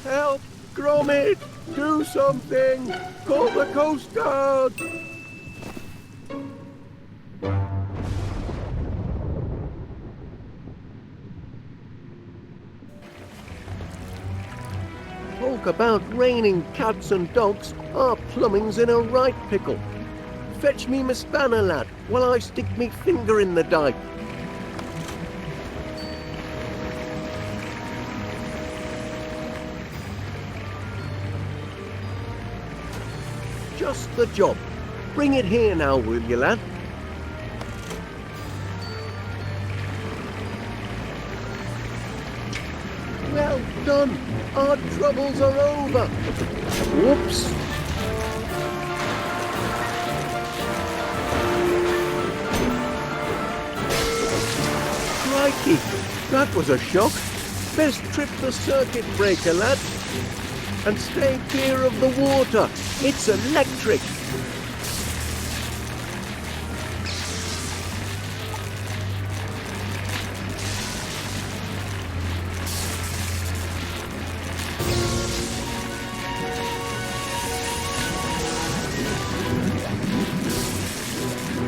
Help! Gromit! Do something! Call the Coast Guard! Talk about raining cats and dogs, our plumbing's in a right pickle. Fetch me my spanner, lad, while I stick me finger in the dike. Just the job. Bring it here now, will you, lad? Well done. Our troubles are over. Whoops. Crikey, that was a shock. Best trip the circuit breaker, lad. And stay clear of the water. It's electric.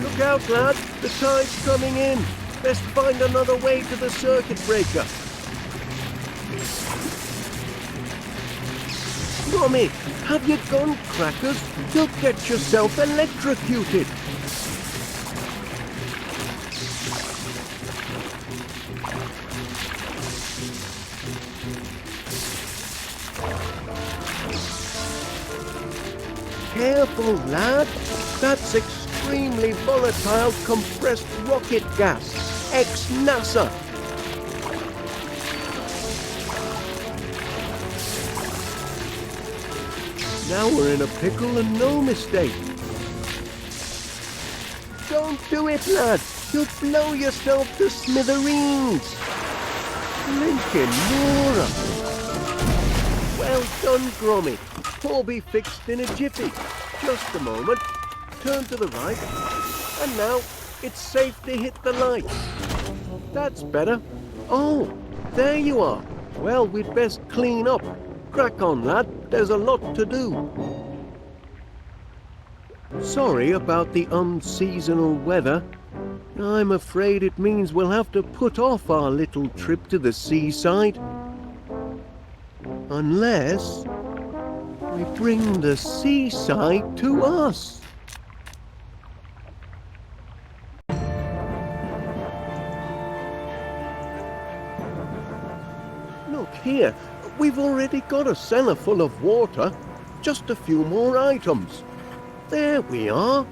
Look out, lad. The tide's coming in. Best find another way to the circuit breaker. Gromit, have you gone crackers? You'll get yourself electrocuted. Careful, lad. That's extremely volatile compressed rocket gas. Ex-NASA. Now we're in a pickle and no mistake. Don't do it, lad. You'll blow yourself to smithereens. Lincoln Nora. Well done, Gromit. All be fixed in a jiffy. Just a moment. Turn to the right. And now it's safe to hit the light. That's better. Oh, there you are. Well, we'd best clean up. Crack on, lad. There's a lot to do. Sorry about the unseasonal weather. I'm afraid it means we'll have to put off our little trip to the seaside. Unless we bring the seaside to us. Look here. We've already got a cellar full of water. Just a few more items. There we are.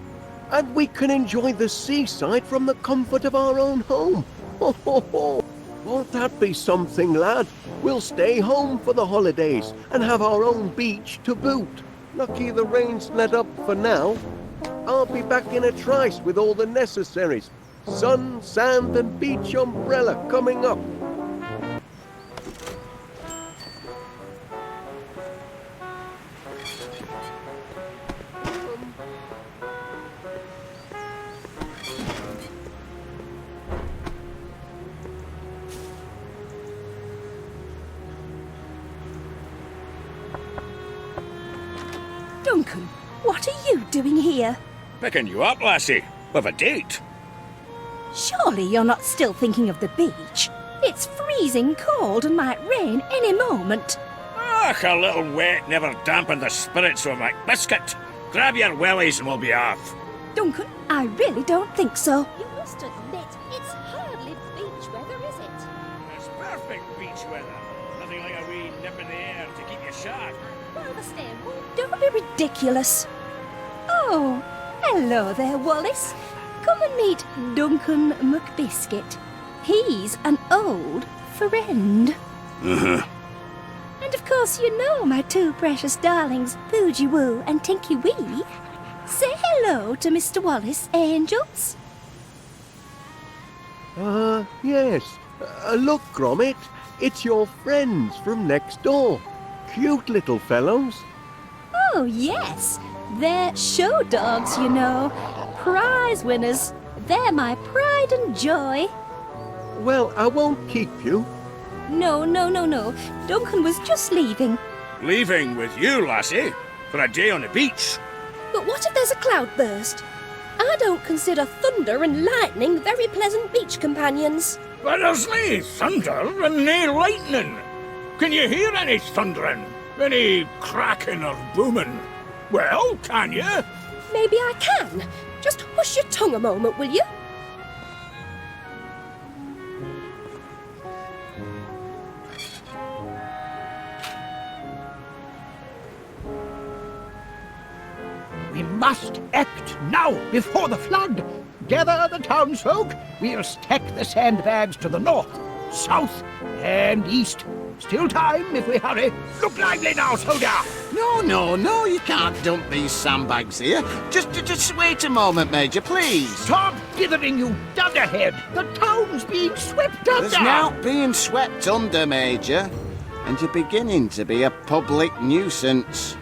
And we can enjoy the seaside from the comfort of our own home. Ho, ho, ho. Won't that be something, lad? We'll stay home for the holidays and have our own beach to boot. Lucky the rain's let up for now. I'll be back in a trice with all the necessaries. Sun, sand and beach umbrella coming up. Duncan, what are you doing here? Picking you up, lassie. With a date. Surely you're not still thinking of the beach. It's freezing cold and might rain any moment. Ach, a little wet never dampened the spirits of McBiscuit. Grab your wellies and we'll be off. Duncan, I really don't think so. You must admit, it's hardly beach weather, is it? It's perfect beach weather. Nothing like a wee nip in the air to keep you sharp. Rather stay warm. Don't be ridiculous. Oh, hello there, Wallace. Come and meet Duncan McBiscuit. He's an old friend. Uh-huh. And of Of course you know my two precious darlings, Boogie Woo and Tinky Wee. Say hello to Mr. Wallace, angels. Yes. Look, Gromit, it's your friends from next door. Cute little fellows. Oh, yes. They're show dogs, you know. Prize winners. They're my pride and joy. Well, I won't keep you. No. Duncan was just leaving. Leaving with you, lassie, for a day on the beach. But what if there's a cloudburst? I don't consider thunder and lightning very pleasant beach companions. But there's nae thunder and nae lightning. Can you hear any thundering? Any cracking or booming? Well, can you? Maybe I can. Just hush your tongue a moment, will you? We must act now, before the flood. Gather the townsfolk. We'll stack the sandbags to the north, south, and east. Still time if we hurry. Look lively now, soldier. No, you can't dump these sandbags here. Just wait a moment, Major, please. Stop dithering, you dunderhead. The town's being swept under. There's not being swept under, Major. And you're beginning to be a public nuisance.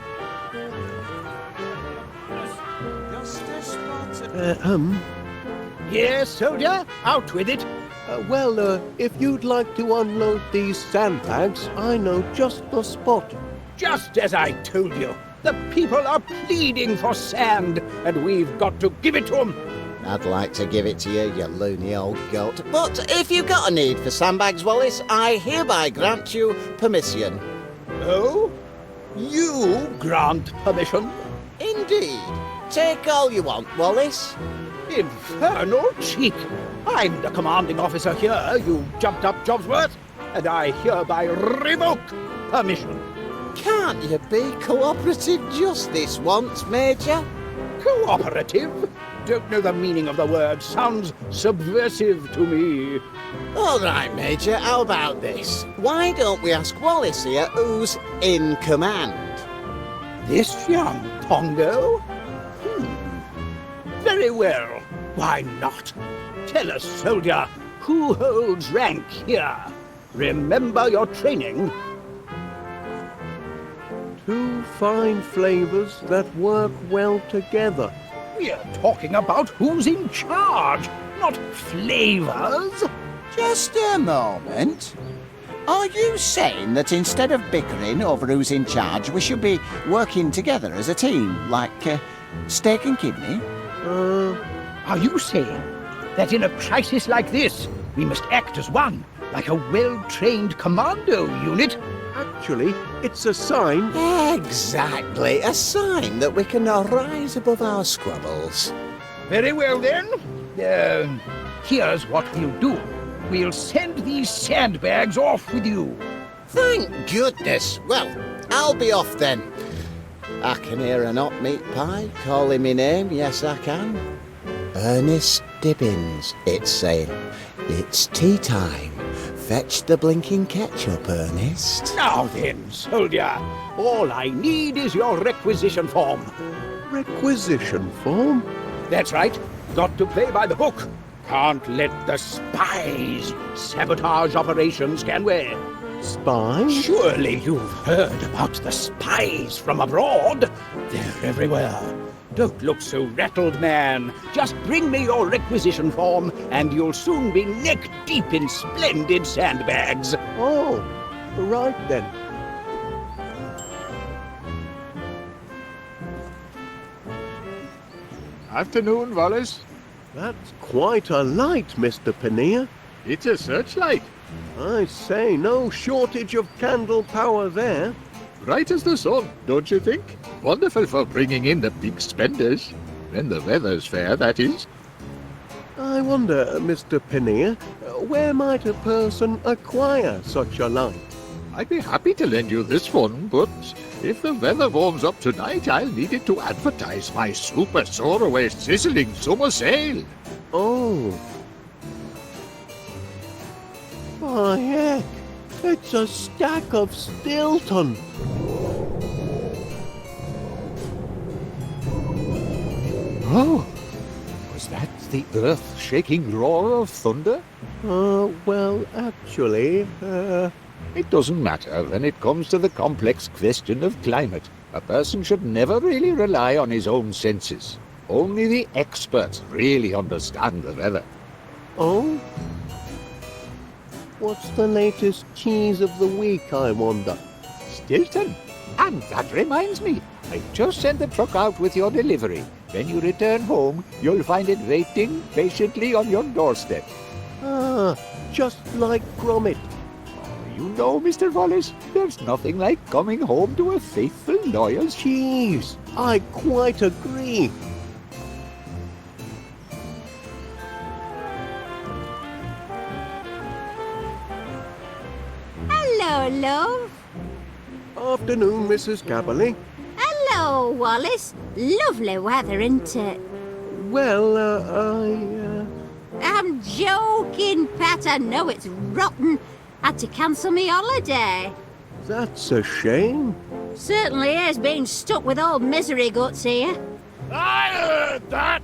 Yes, soldier, out with it. If you'd like to unload these sandbags, I know just the spot. Just as I told you. The people are pleading for sand, and we've got to give it to them. I'd like to give it to you, you loony old goat. But if you've got a need for sandbags, Wallace, I hereby grant you permission. Oh? You grant permission? Indeed. Take all you want, Wallace. Infernal cheek! I'm the commanding officer here, you jumped-up Jobsworth, and I hereby revoke permission. Can't you be cooperative just this once, Major? Cooperative? Don't know the meaning of the word. Sounds subversive to me. All right, Major, how about this? Why don't we ask Wallace here who's in command? This young Pongo? Very well. Why not? Tell us, soldier, who holds rank here? Remember your training. Two fine flavors that work well together. We're talking about who's in charge, not flavors. Just a moment. Are you saying that instead of bickering over who's in charge, we should be working together as a team, like steak and kidney? Are you saying that in a crisis like this, we must act as one, like a well-trained commando unit? Actually, it's a sign. Exactly, a sign that we can rise above our squabbles. Very well, then. Here's what we'll do. We'll send these sandbags off with you. Thank goodness. Well, I'll be off then. I can hear an hot meat pie calling me name, yes I can. Ernest Dibbins, it's saying. It's tea time. Fetch the blinking ketchup, Ernest. Now then, soldier, all I need is your requisition form. Requisition form? That's right. Got to play by the book. Can't let the spies sabotage operations, can we? Spies? Surely you've heard about the spies from abroad. They're everywhere. Don't look so rattled, man. Just bring me your requisition form, and you'll soon be neck-deep in splendid sandbags. Oh, right then. Afternoon, Wallace. That's quite a light, Mr. Panea. It's a searchlight. I say, no shortage of candle power there. Bright as the sun, don't you think? Wonderful for bringing in the big spenders. When the weather's fair, that is. I wonder, Mr. Panea, where might a person acquire such a light? I'd be happy to lend you this one, but if the weather warms up tonight, I'll need it to advertise my super soaraway sizzling summer sale. Oh. By heck, It's a stack of Stilton. Oh, was that the earth-shaking roar of thunder? Well, actually, It doesn't matter when it comes to the complex question of climate. A person should never really rely on his own senses. Only the experts really understand the weather. oh? What's the latest cheese of the week, I wonder? Stilton. And that reminds me, I just sent the truck out with your delivery. When you return home, you'll find it waiting patiently on your doorstep. Ah, just like Gromit. You know, Mr. Wallace, there's nothing like coming home to a faithful, loyal Cheese, I quite agree. Hello, love. Afternoon, Mrs. Caberly. Hello, Wallace. Lovely weather, isn't it? Well, I'm joking, Pat. I know it's rotten. Had to cancel me holiday. that's a shame. Certainly is being stuck with old misery guts here. I heard that!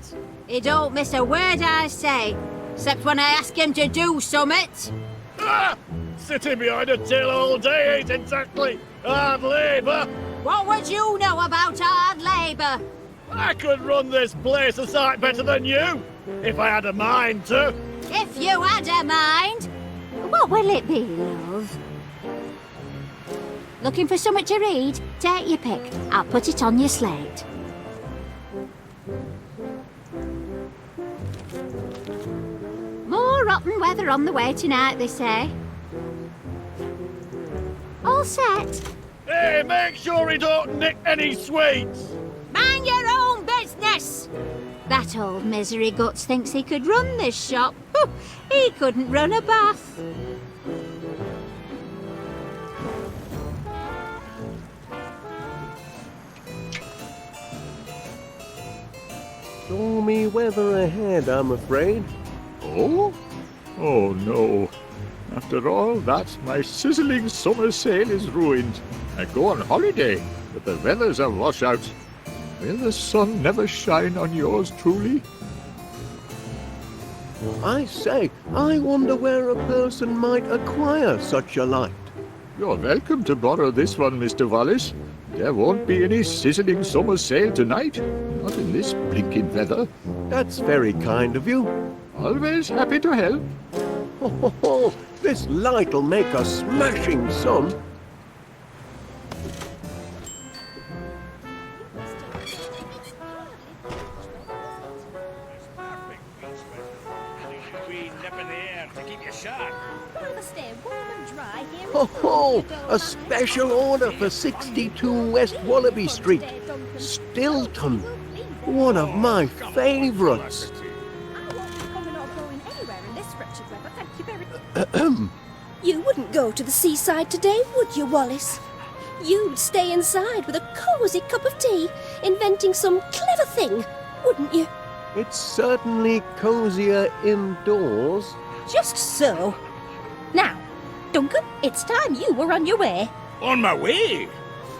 He don't miss a word I say, except when I ask him to do summit. Ah! Sitting behind a till all day ain't exactly hard labour. What would you know about hard labour? I could run this place a sight better than you, if I had a mind to. If you had a mind. What will it be, love? Looking for something to read? Take your pick. I'll put it on your slate. More rotten weather on the way tonight, they say. All set. Hey, make sure he don't nick any sweets. Mind your own business! That old misery guts thinks he could run this shop. He couldn't run a bath. Stormy weather ahead, I'm afraid. Oh? Oh no. After all that, my sizzling summer sail is ruined. I go on holiday, but the weather's a washout. Will the sun never shine on yours truly? I say, I wonder where a person might acquire such a light. You're welcome to borrow this one, Mr. Wallace. There won't be any sizzling summer sail tonight. Not in this blinking weather. That's very kind of you. Always happy to help. Ho, ho, ho. This light'll make a smashing sun. Rather stay warm and dry here. Ho, ho. A special order for 62 West Wallaby Street. Stilton. One of my favourites. I won't be coming or going anywhere in this wretched weather, thank you very much. You wouldn't go to the seaside today, would you, Wallace? You'd stay inside with a cosy cup of tea, inventing some clever thing, wouldn't you? It's certainly cosier indoors. Just so. Now, Duncan, it's time you were on your way. On my way?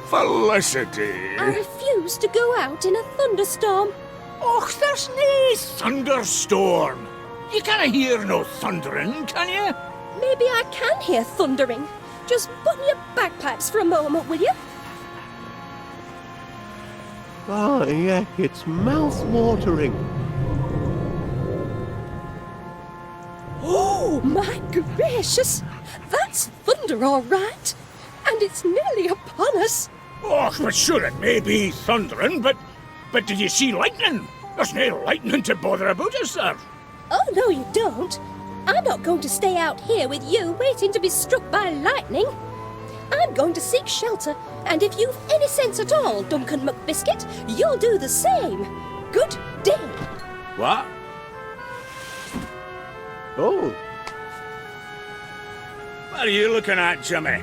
Felicity. I refuse to go out in a thunderstorm. Och, there's nae thunderstorm. You can't hear no thundering, can you? Maybe I can hear thundering. Just button your bagpipes for a moment, will you? Ah, yeah, it's mouth-watering. Oh, my gracious! That's thunder, all right. And it's nearly upon us. Och, but sure it may be thundering, but did you see lightning? There's no lightning to bother about us, sir. Oh, no, you don't. I'm not going to stay out here with you waiting to be struck by lightning. I'm going to seek shelter, and if you've any sense at all, Duncan McBiscuit, you'll do the same. Good day. What? Oh, What are you looking at, Jimmy?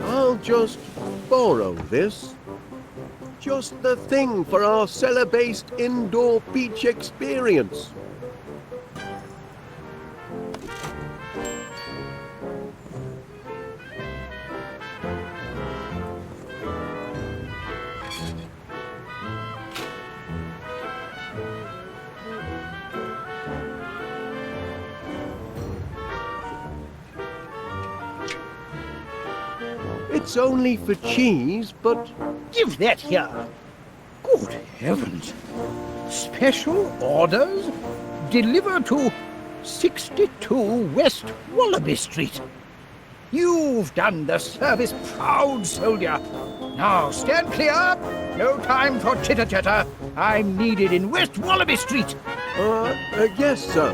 I'll just borrow this. Just the thing for our cellar-based indoor beach experience. It's only for cheese, but Give that here. Good heavens. Special orders? Deliver to 62 West Wallaby Street. You've done the service proud, soldier. Now stand clear. No time for chitter-chatter. I'm needed in West Wallaby Street. yes, sir.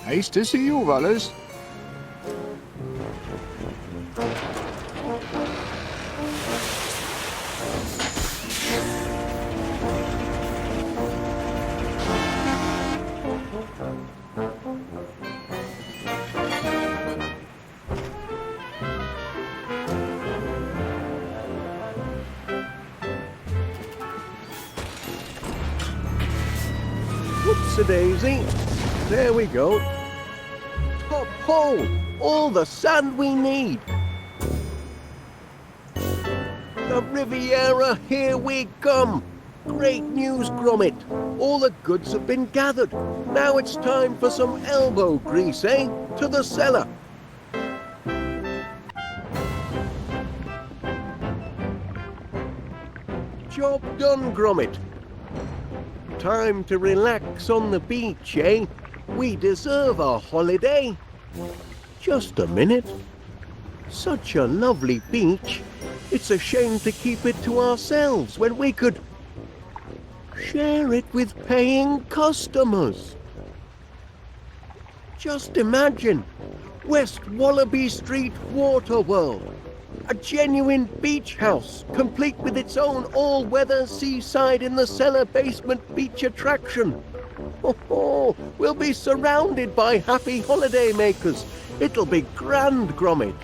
Nice to see you, Wallace. Whoops-a-daisy. There we go. Top hole! All the sand we need! The Riviera, here we come! Great news, Gromit! All the goods have been gathered. Now it's time for some elbow grease, eh? To the cellar! Job done, Gromit. Time to relax on the beach, eh? We deserve a holiday. Just a minute. Such a lovely beach. It's a shame to keep it to ourselves when we could share it with paying customers. Just imagine, West Wallaby Street Waterworld. A genuine beach house, complete with its own all-weather seaside in the cellar basement beach attraction. Oh, we'll be surrounded by happy holiday makers. It'll be grand, Gromit.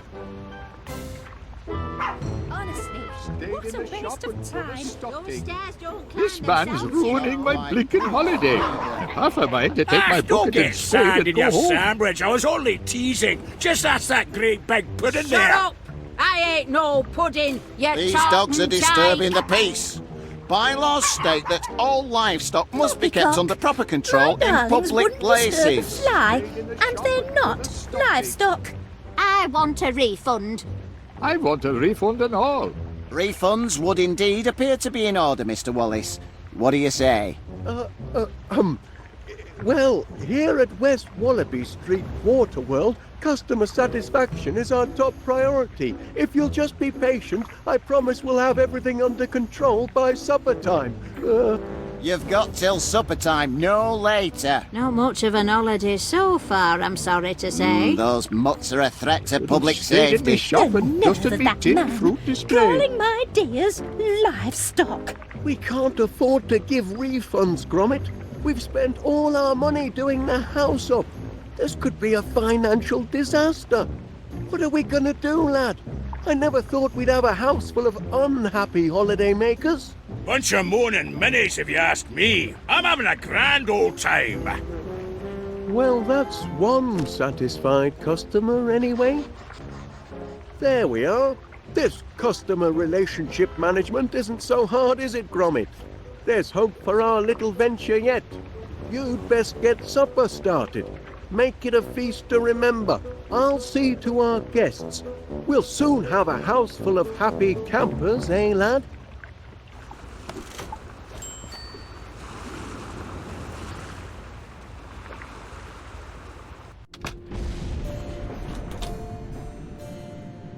Honestly, what a waste of time. Those stairs don't climb This man's themselves, ruining you know. my blinking holiday. I'm half a mind to take my Don't bucket get and spade sand and in go your home. sandwich. I was only teasing. Just ask that great big pudding Shut there. up! I ain't no pudding, you These top dogs are and disturbing the tight. peace. Bylaws state that all livestock must be kept Poppycock, under proper control my in darlings public wouldn't disturb a places. fly, and they're not livestock. I want a refund. I want a refund and all. Refunds would indeed appear to be in order, Mr. Wallace. What do you say? Well, here at West Wallaby Street Waterworld, customer satisfaction is our top priority. If you'll just be patient, I promise we'll have everything under control by supper time. You've got till supper time, no later. Not much of an holiday so far, I'm sorry to say. Those mutts are a threat to public Stayed in the safety. shop and Never dusted me that tin man. fruit display. Calling my dears livestock. We can't afford to give refunds, Gromit. We've spent all our money doing the house up. This could be a financial disaster. What are we gonna do, lad? I never thought we'd have a house full of unhappy holiday makers. Bunch of moaning minis, if you ask me. I'm having a grand old time. Well, that's one satisfied customer anyway. There we are. This customer relationship management isn't so hard, is it, Gromit? There's hope for our little venture yet. You'd best get supper started. Make it a feast to remember. I'll see to our guests. We'll soon have a house full of happy campers, eh, lad?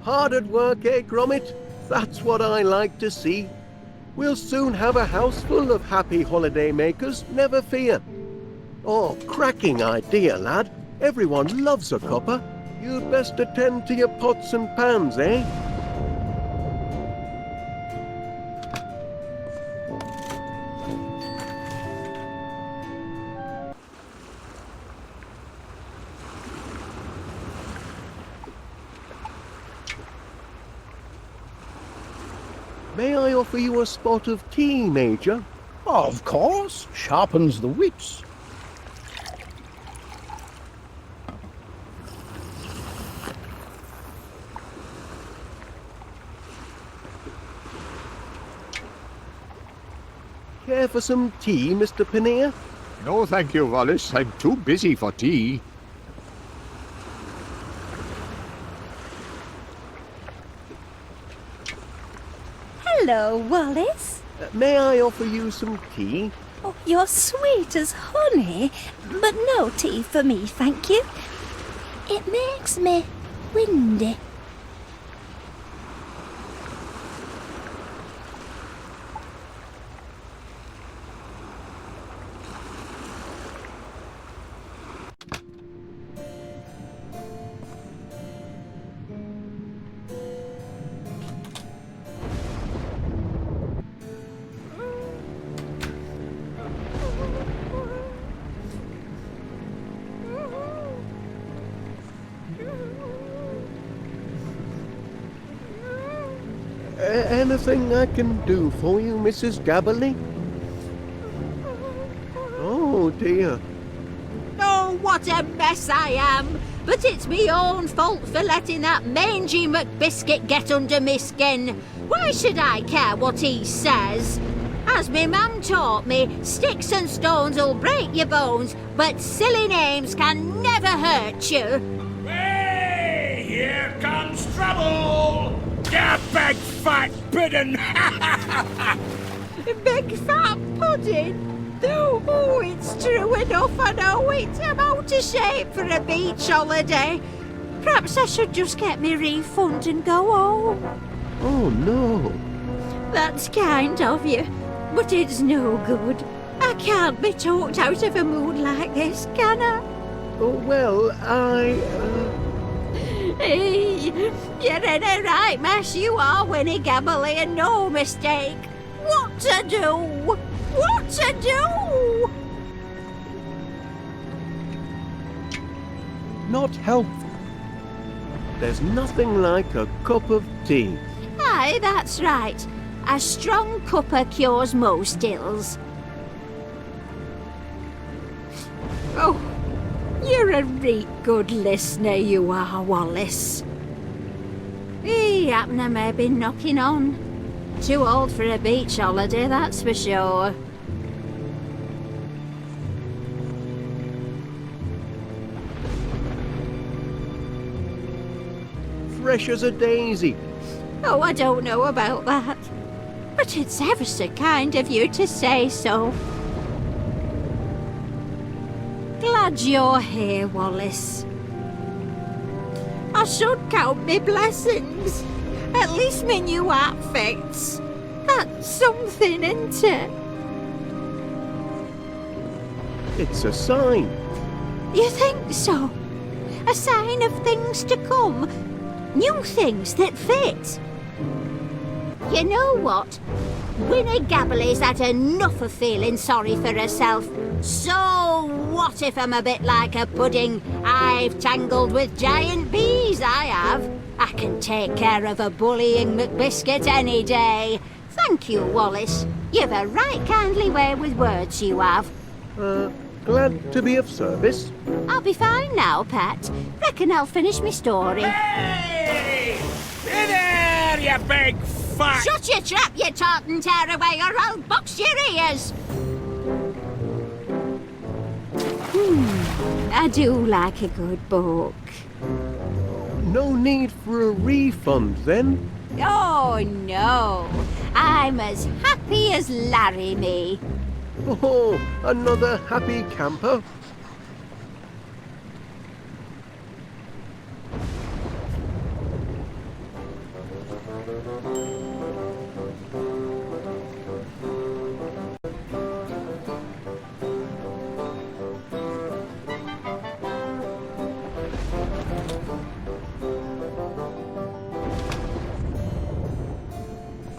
Hard at work, eh, Gromit? That's what I like to see. We'll soon have a house full of happy holiday makers, never fear. Oh, cracking idea, lad. Everyone loves a copper. You'd best attend to your pots and pans, eh? May I offer you a spot of tea, Major? Of course, sharpens the wits. Care for some tea, Mr. Pannier? No, thank you, Wallace. I'm too busy for tea. Hello, Wallace. May I offer you some tea? Oh, you're sweet as honey, but no tea for me, thank you. It makes me windy. Anything I can do for you, Mrs. Gabberley? Oh, dear. Oh, what a mess I am! But it's me own fault for letting that mangy McBiscuit get under me skin. Why should I care what he says? As me mum taught me, sticks and stones will break your bones, but silly names can never hurt you. Hey, here comes trouble! You big fat pudding! Big fat pudding? Oh, it's true enough, I know it. I'm out of shape for a beach holiday. Perhaps I should just get me refund and go home. Oh, no. That's kind of you, but it's no good. I can't be talked out of a mood like this, can I? Oh, well, Hey, you're in a right mess, you are, Winnie Gabberley, and no mistake. What to do? What to do? Not helpful. There's nothing like a cup of tea. Aye, that's right. A strong cuppa cures most ills. Oh, you're a reet good listener, you are, Wallace. He happen to may be knocking on. Too old for a beach holiday, that's for sure. Fresh as a daisy. Oh, I don't know about that. But it's ever so kind of you to say so. Glad you're here, Wallace. I should count me blessings. At least me new outfits. That's something, isn't it? It's a sign. You think so? A sign of things to come? New things that fit? You know what? Winnie Gabberley's had enough of feeling sorry for herself. So what if I'm a bit like a pudding? I've tangled with giant bees, I have. I can take care of a bullying McBiscuit any day. Thank you, Wallace. You've a right kindly way with words, you have. Glad to be of service. I'll be fine now, Pat. Reckon I'll finish my story. Hey! Hey there, you big fat... Shut your trap, you tartan tearaway, or I'll box your ears! I do like a good book. No need for a refund, then? Oh, no. I'm as happy as Larry me. Oh, another happy camper.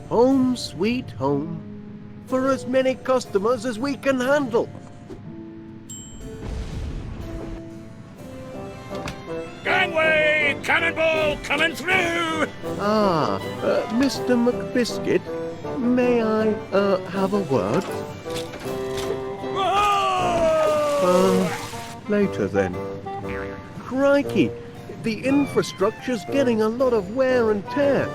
Home sweet home, for as many customers as we can handle. Gangway! Cannonball coming through! Mr. McBiscuit, May I, have a word? Later then. Crikey, the infrastructure's getting a lot of wear and tear.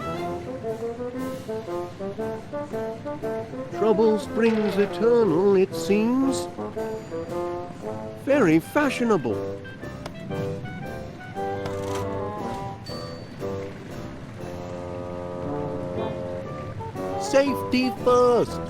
Trouble springs eternal, it seems. Very fashionable. Safety first.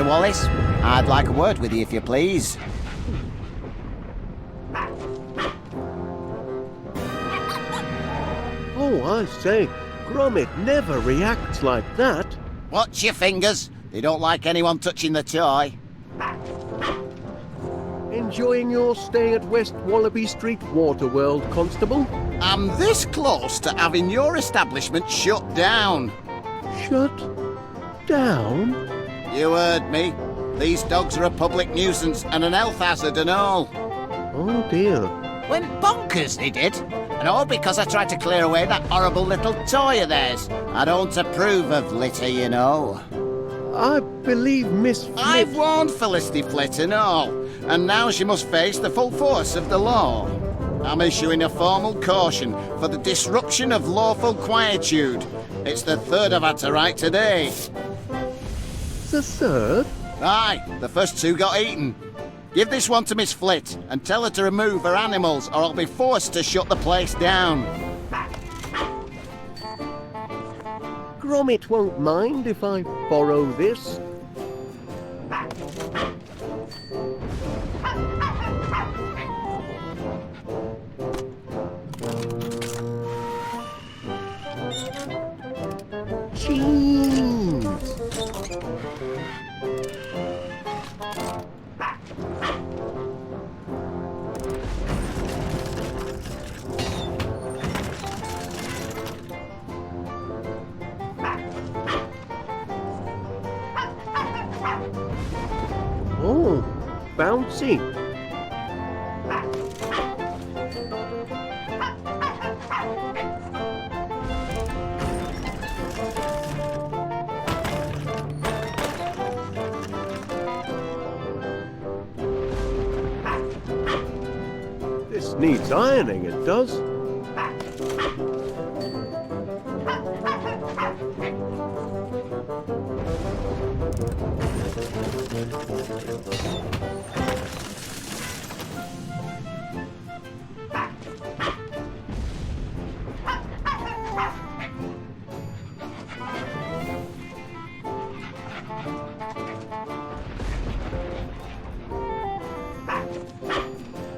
Mr. Wallace, I'd like a word with you, if you please. Oh, I say, Gromit never reacts like that. Watch your fingers. They don't like anyone touching the toy. Enjoying your stay at West Wallaby Street Waterworld, Constable? I'm this close to having your establishment shut down. Shut down? You heard me. These dogs are a public nuisance and an health hazard and all. Oh dear. Went bonkers, they did. And all because I tried to clear away that horrible little toy of theirs. I don't approve of litter, you know. I believe Miss Flit... I've warned Felicity Flit and all, and now she must face the full force of the law. I'm issuing a formal caution for the disruption of lawful quietude. It's the third I've had to write today. The third? Aye, the first two got eaten. Give this one to Miss Flit and tell her to remove her animals or I'll be forced to shut the place down. Gromit won't mind if I borrow this. Cheese! Oh, bouncy. This needs ironing, it does.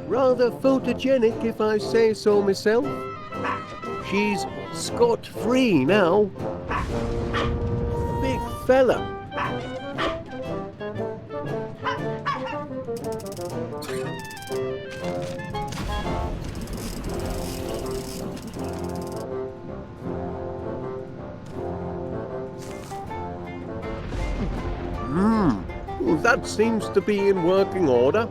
Rather photogenic, if I say so myself. She's scot-free now. Big fella. Well, that seems to be in working order.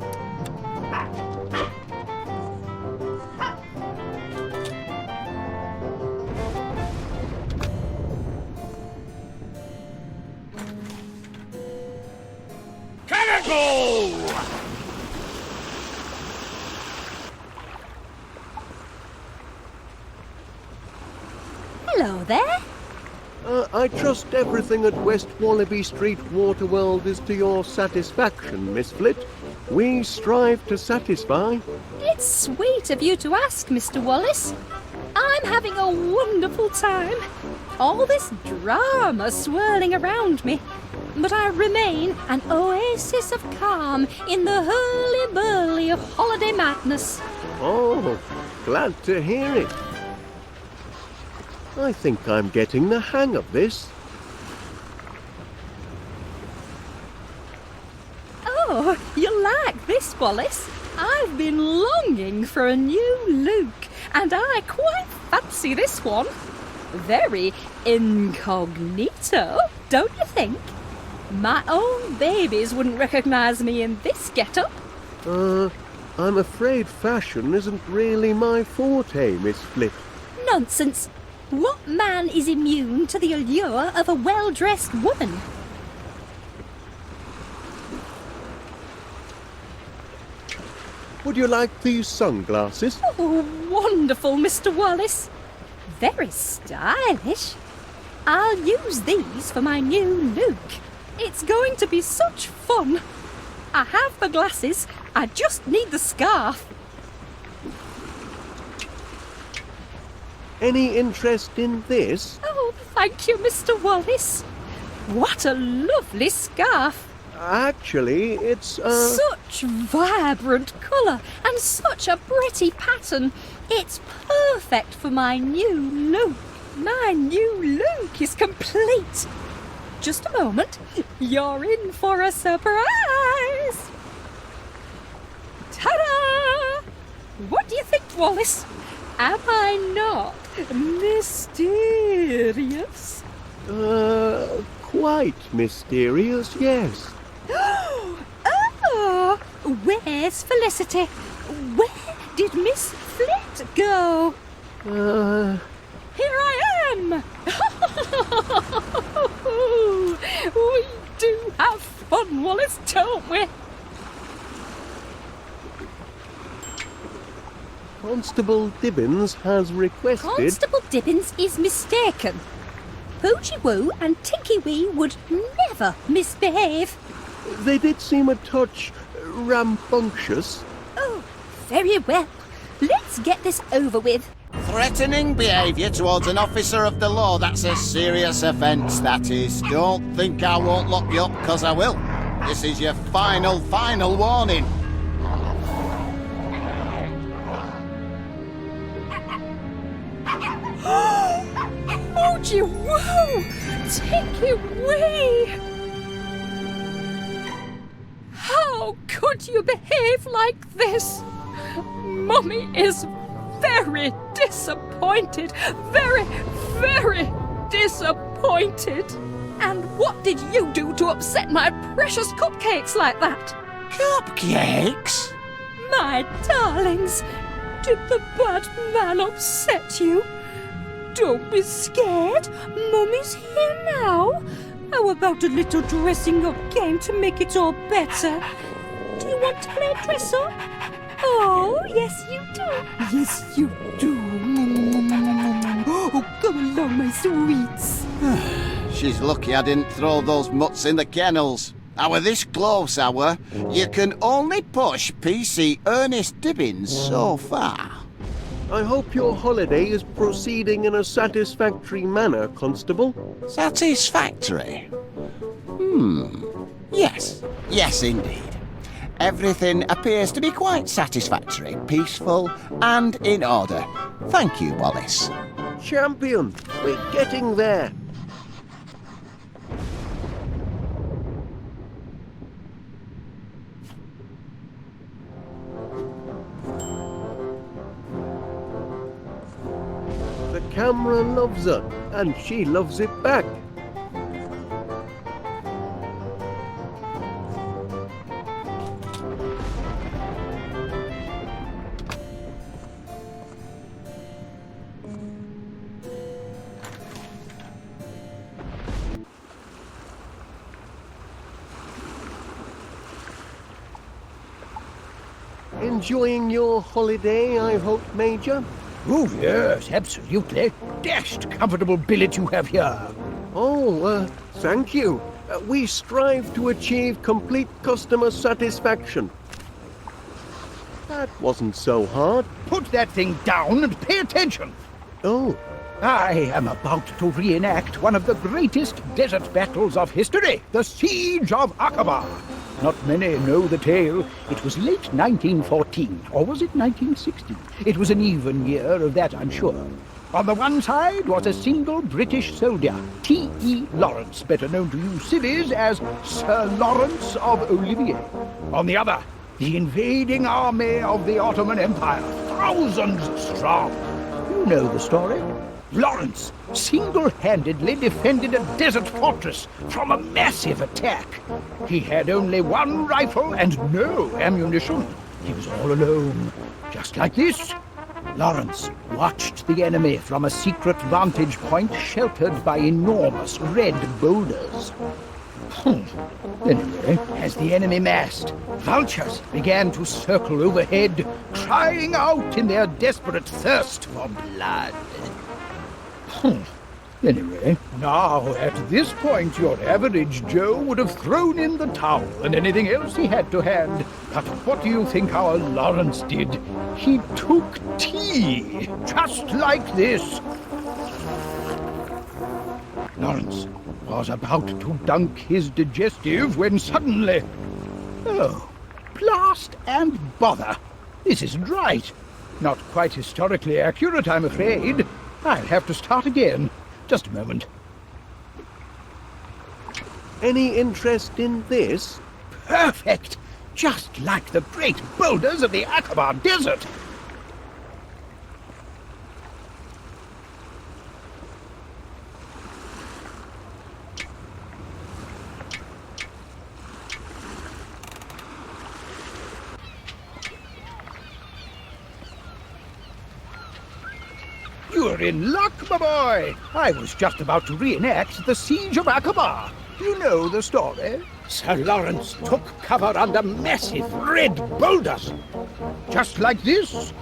Hello there. I trust everything at West Wallaby Street Waterworld is to your satisfaction, Miss Flit. We strive to satisfy. It's sweet of you to ask, Mr. Wallace. I'm having a wonderful time. All this drama swirling around me. But I remain an oasis of calm in the hurly-burly of holiday madness. Oh, glad to hear it. I think I'm getting the hang of this. Oh, Oh, you'll like this, Wallace. I've been longing for a new look, and I quite fancy this one. Very incognito, don't you think? My own babies wouldn't recognise me in this get-up. I'm afraid fashion isn't really my forte, Miss Flip. Nonsense. What man is immune to the allure of a well-dressed woman? Would you like these sunglasses? Oh, wonderful, Mr. Wallace. Very stylish. I'll use these for my new look. It's going to be such fun. I have the glasses. I just need the scarf. Any interest in this? Oh, thank you, Mr. Wallace. What a lovely scarf. Actually, it's, Such vibrant colour and such a pretty pattern. It's perfect for my new look. My new look is complete. Just a moment. You're in for a surprise. Ta-da! What do you think, Wallace? Am I not mysterious? Quite mysterious, yes. Oh, where's Felicity? Where did Miss Flit go? Here I am! We do have fun, Wallace, don't we? Constable Dibbins has requested... Constable Dibbins is mistaken. Poochie Woo and Tinky Wee would never misbehave. They did seem a touch rambunctious. Oh, very well. Let's get this over with. Threatening behaviour towards an officer of the law, that's a serious offence, that is. Don't think I won't lock you up, because I will. This is your final warning. Poochie Woo! Tinky Wee! How could you behave like this? Mummy is very disappointed. Very, very disappointed. And what did you do to upset my precious cupcakes like that? Cupcakes? My darlings, did the bad man upset you? Don't be scared. Mummy's here now. How about a little dressing up game to make it all better? Do you want to play dress up? Oh, yes you do. Yes you do. Oh, come along, my sweets. She's lucky I didn't throw those mutts in the kennels. I were this close, I were. You can only push PC Ernest Dibbins so far. I hope your holiday is proceeding in a satisfactory manner, Constable. Satisfactory? Yes. Yes, indeed. Everything appears to be quite satisfactory, peaceful, and in order. Thank you, Wallace. Champion, we're getting there. The camera loves her, and she loves it back. Enjoying your holiday, I hope, Major? Oh, yes, absolutely. Dashed comfortable billet you have here. Oh, thank you. We strive to achieve complete customer satisfaction. That wasn't so hard. Put that thing down and pay attention. Oh, I am about to reenact one of the greatest desert battles of history, the Siege of Aqaba. Not many know the tale. It was late 1914, or was it 1916? It was an even year, of that I'm sure. On the one side was a single British soldier, T.E. Lawrence, better known to you civvies as Sir Lawrence of Olivier. On the other, the invading army of the Ottoman Empire, thousands strong. You know the story. Lawrence single-handedly defended a desert fortress from a massive attack. He had only one rifle and no ammunition. He was all alone, just like this. Lawrence watched the enemy from a secret vantage point sheltered by enormous red boulders. Anyway, as the enemy massed, vultures began to circle overhead, crying out in their desperate thirst for blood. Anyway, now at this point your average Joe would have thrown in the towel and anything else he had to hand. But what do you think our Lawrence did? He took tea, just like this. Lawrence was about to dunk his digestive when suddenly... Oh, blast and bother. This isn't right. Not quite historically accurate, I'm afraid. I'll have to start again. Just a moment. Any interest in this? Perfect! Just like the great boulders of the Aqaba Desert. You're in luck, my boy. I was just about to reenact the siege of Aqaba. You know the story. Sir Lawrence took cover under massive red boulders. Just like this.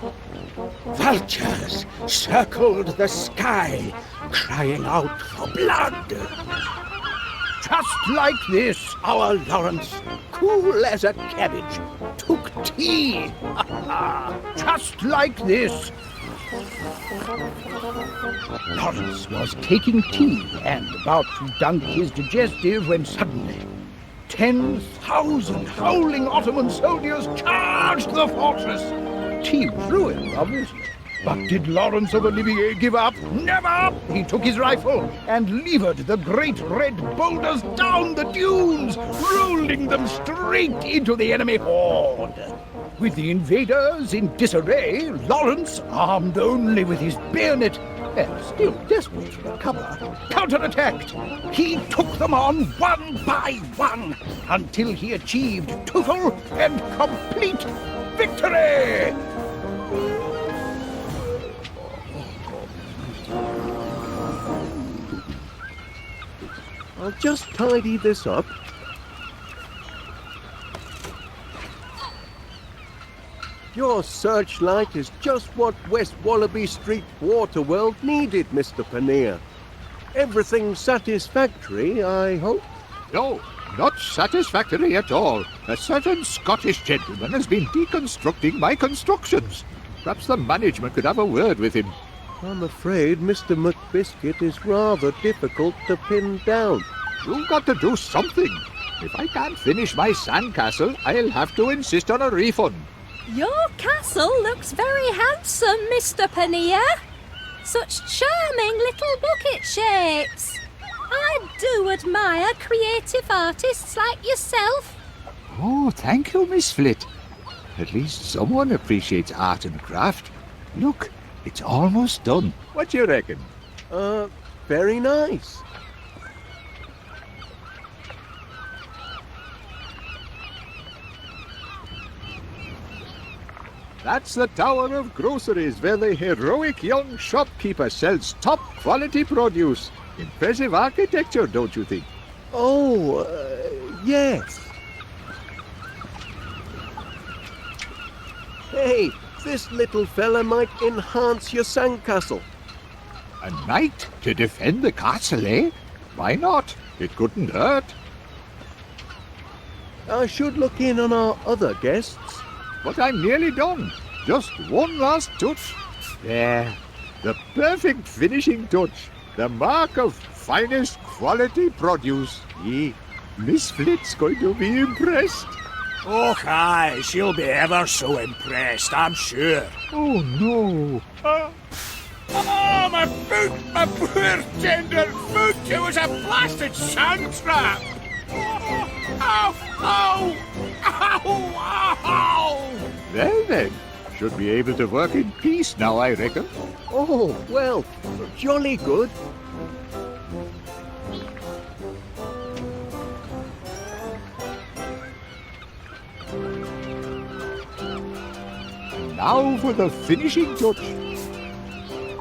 Vultures circled the sky, crying out for blood. Just like this, our Lawrence, cool as a cabbage, took tea. Just like this. Lawrence was taking tea and about to dunk his digestive when suddenly 10,000 howling Ottoman soldiers charged the fortress. Tea was ruined, obviously. But did Lawrence of Olivier give up? Never! He took his rifle and levered the great red boulders down the dunes, rolling them straight into the enemy horde. With the invaders in disarray, Lawrence, armed only with his bayonet, and still desperate for cover, counterattacked. He took them on one by one until he achieved total and complete victory! I'll just tidy this up. Your searchlight is just what West Wallaby Street Waterworld needed, Mr. Paneer. Everything satisfactory, I hope? No, not satisfactory at all. A certain Scottish gentleman has been deconstructing my constructions. Perhaps the management could have a word with him. I'm afraid Mr. McBiscuit is rather difficult to pin down. You've got to do something. If I can't finish my sandcastle, I'll have to insist on a refund. Your castle looks very handsome, Mr. Paneer. Such charming little bucket shapes. I do admire creative artists like yourself. Oh, thank you, Miss Flit. At least someone appreciates art and craft. Look, it's almost done. What do you reckon? Very nice. That's the Tower of Groceries, where the heroic young shopkeeper sells top-quality produce. Impressive architecture, don't you think? Oh, yes. Hey, this little fella might enhance your sandcastle. A knight to defend the castle, eh? Why not? It couldn't hurt. I should look in on our other guests. But I'm nearly done. Just one last touch. There. The perfect finishing touch. The mark of finest quality produce. Miss Flit's going to be impressed. Oh, aye, she'll be ever so impressed, I'm sure. Oh, no. Oh, my foot! My poor tender foot! It was a blasted sand trap! Ow! Ow! Ow! Ow! Well then, should be able to work in peace now, I reckon. Oh, well, jolly good. Now for the finishing touch.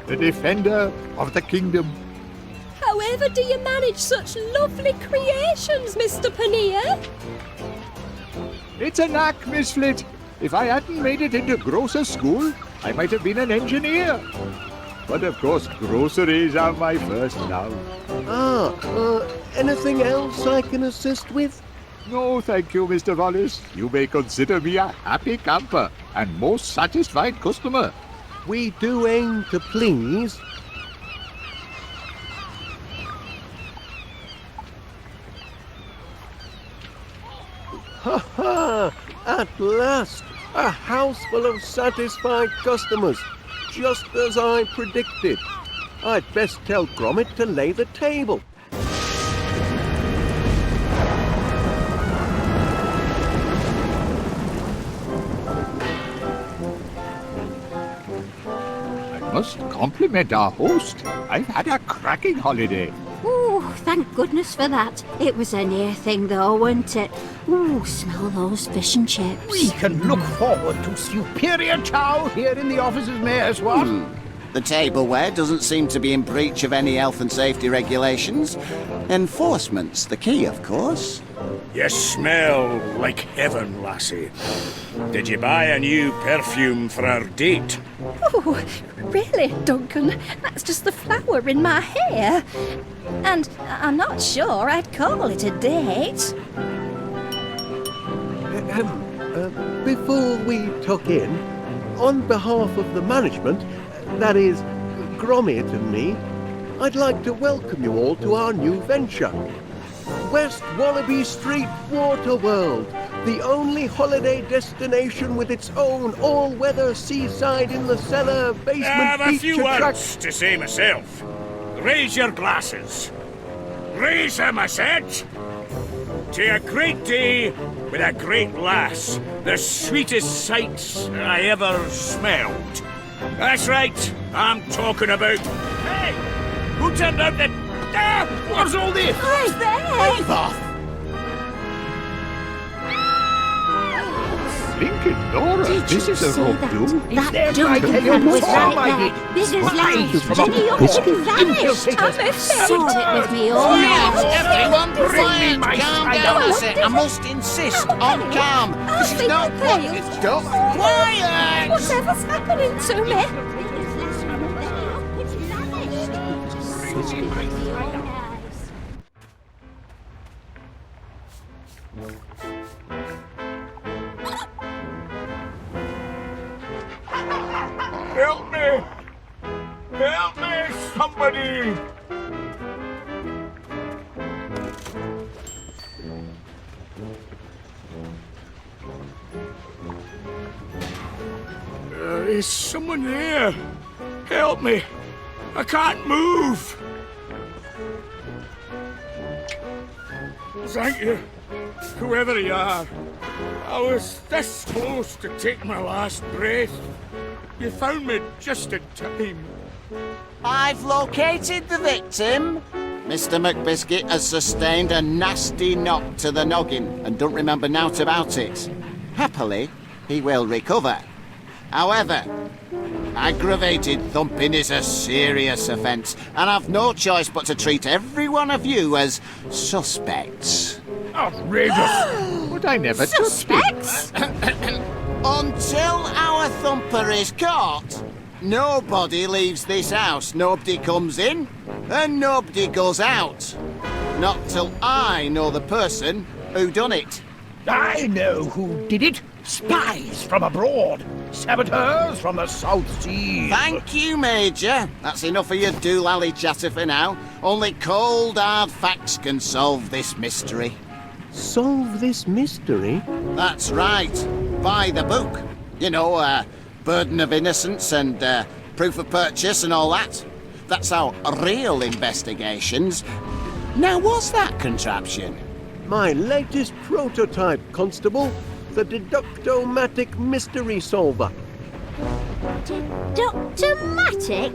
The defender of the kingdom. However do you manage such lovely creations, Mr. Paneer? It's a knack, Miss Flit. If I hadn't made it into grocer school, I might have been an engineer. But of course, groceries are my first love. Anything else I can assist with? No, thank you, Mr. Wallace. You may consider me a happy camper and most satisfied customer. We do aim to please. Ha ha! At last! A house full of satisfied customers, just as I predicted. I'd best tell Gromit to lay the table. I must compliment our host. I've had a cracking holiday. Ooh, thank goodness for that. It was a near thing though, wasn't it? Ooh, smell those fish and chips. We can look forward to superior chow here in the offices, Mayor's what? The tableware doesn't seem to be in breach of any health and safety regulations. Enforcement's the key, of course. You smell like heaven, lassie. Did you buy a new perfume for our date? Oh, really, Duncan? That's just the flower in my hair. And I'm not sure I'd call it a date. Before we tuck in, on behalf of the management, that is, Gromit and me, I'd like to welcome you all to our new venture. West Wallaby Street Waterworld, the only holiday destination with its own all-weather seaside in the cellar I basement have a beach few words attraction. to say myself. Raise your glasses. Raise them, I said. To a great day with a great lass. The sweetest sights I ever smelled. That's right, I'm talking about... Hey! Who turned out the... Ah! What's all this? Who's there? Leave off! Blinking Nora, this is a rope do. That Like Duncan hell, was all right I there. did. Big as life. Spies Jenny up and vanished. Infiltrators. Sort it with me all night. Everyone Bring me quiet! my Calm spider. down a sec. I must insist on calm. This is not what it's done. Quiet! Whatever's happening to me? Help me! Help me, somebody! Is someone there? Help me! I can't move! Thank you, whoever you are. I was this close to take my last breath. You found me just in time. I've located the victim. Mr. McBiscuit has sustained a nasty knock to the noggin and don't remember naught about it. Happily, he will recover. However, aggravated thumping is a serious offence, and I've no choice but to treat every one of you as suspects. Outrageous! But I never touched it. Suspects? Until our thumper is caught, nobody leaves this house, nobody comes in, and nobody goes out. Not till I know the person who done it. I know who did it. Spies from abroad. Saboteurs from the South Seas. Thank you, Major. That's enough of your doolally chatter for now. Only cold, hard facts can solve this mystery. Solve this mystery? That's right. By the book. You know, burden of innocence and proof of purchase and all that. That's our real investigations. Now, what's that contraption? My latest prototype, Constable. The Deductomatic Mystery Solver. Deductomatic?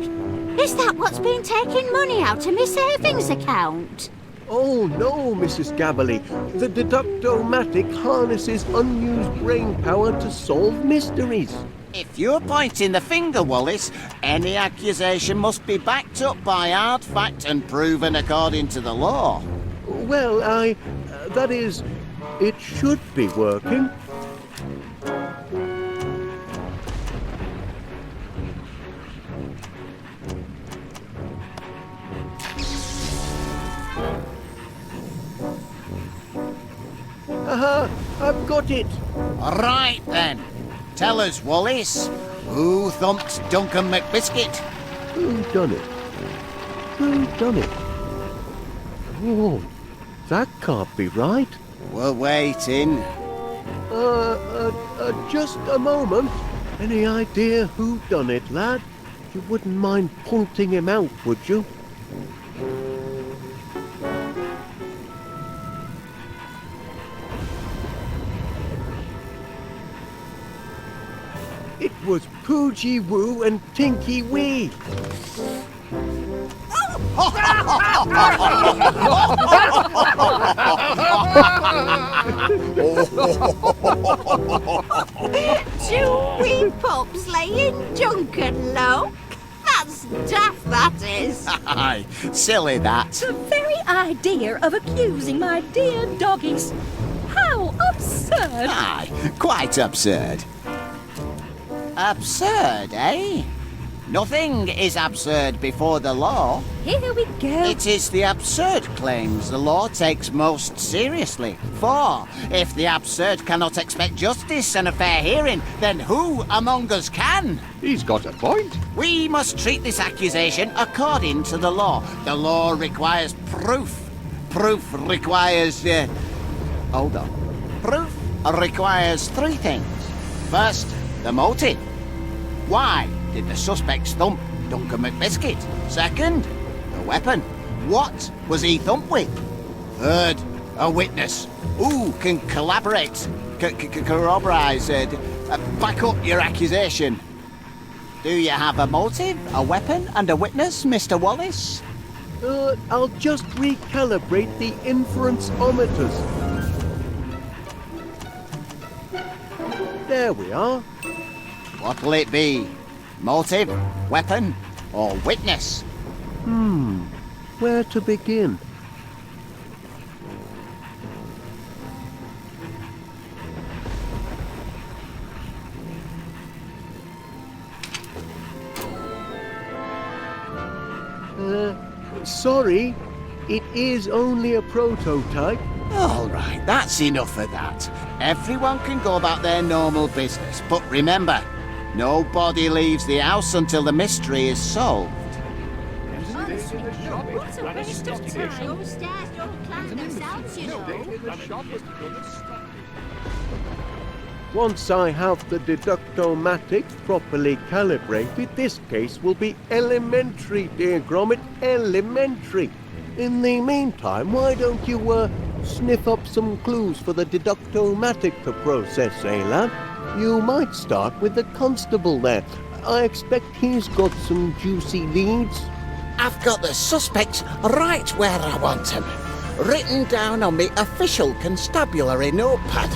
Is that what's been taking money out of my savings account? Oh no, Mrs. Gabberley. The Deductomatic harnesses unused brain power to solve mysteries. If you're pointing the finger, Wallace, any accusation must be backed up by hard fact and proven according to the law. Well, that is, it should be working. Aha! I've got it! Right then. Tell us, Wallace, who thumped Duncan McBiscuit? Who done it? Who done it? Oh, that can't be right. We're waiting. Just a moment. Any idea who done it, lad? You wouldn't mind pointing him out, would you? It was Poogie Woo and Tinky Wee. Two wee pups laying Duncan low? That's daft, that is. Aye, silly that. The very idea of accusing my dear doggies. How absurd! Aye, quite absurd. Absurd, eh? Nothing is absurd before the law. Here we go. It is the absurd claims the law takes most seriously. For if the absurd cannot expect justice and a fair hearing, then who among us can? He's got a point. We must treat this accusation according to the law. The law requires proof. Proof requires... hold on. Proof requires three things. First, the motive. Why did the suspects thump Duncan McBiscuit? Second, the weapon. What was he thumped with? Third, a witness. Who can collaborate, corroborate, back up your accusation? Do you have a motive, a weapon, and a witness, Mr. Wallace? I'll just recalibrate the inference-ometers. There we are. What'll it be? Motive, weapon, or witness? Where to begin? Sorry, it is only a prototype. All right, that's enough of that. Everyone can go about their normal business, but remember, nobody leaves the house until the mystery is solved. What a waste of time. Those stairs don't climb themselves, you know. Once I have the Deductomatic properly calibrated, this case will be elementary, dear Gromit, elementary. In the meantime, why don't you, sniff up some clues for the Deductomatic to process, eh, lad? You might start with the constable there. I expect he's got some juicy leads. I've got the suspects right where I want them, written down on me official constabulary notepad.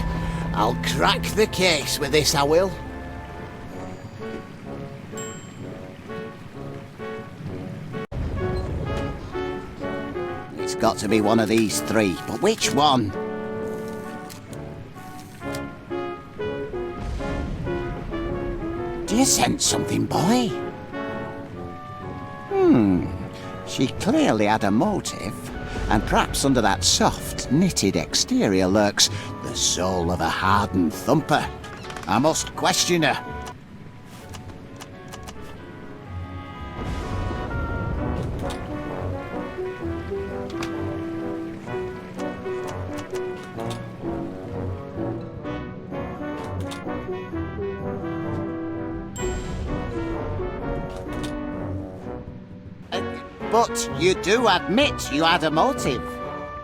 I'll crack the case with this, I will. It's got to be one of these three, but which one? Do you sense something, boy? She clearly had a motive, and perhaps under that soft, knitted exterior lurks the soul of a hardened thumper. I must question her. But you do admit you had a motive.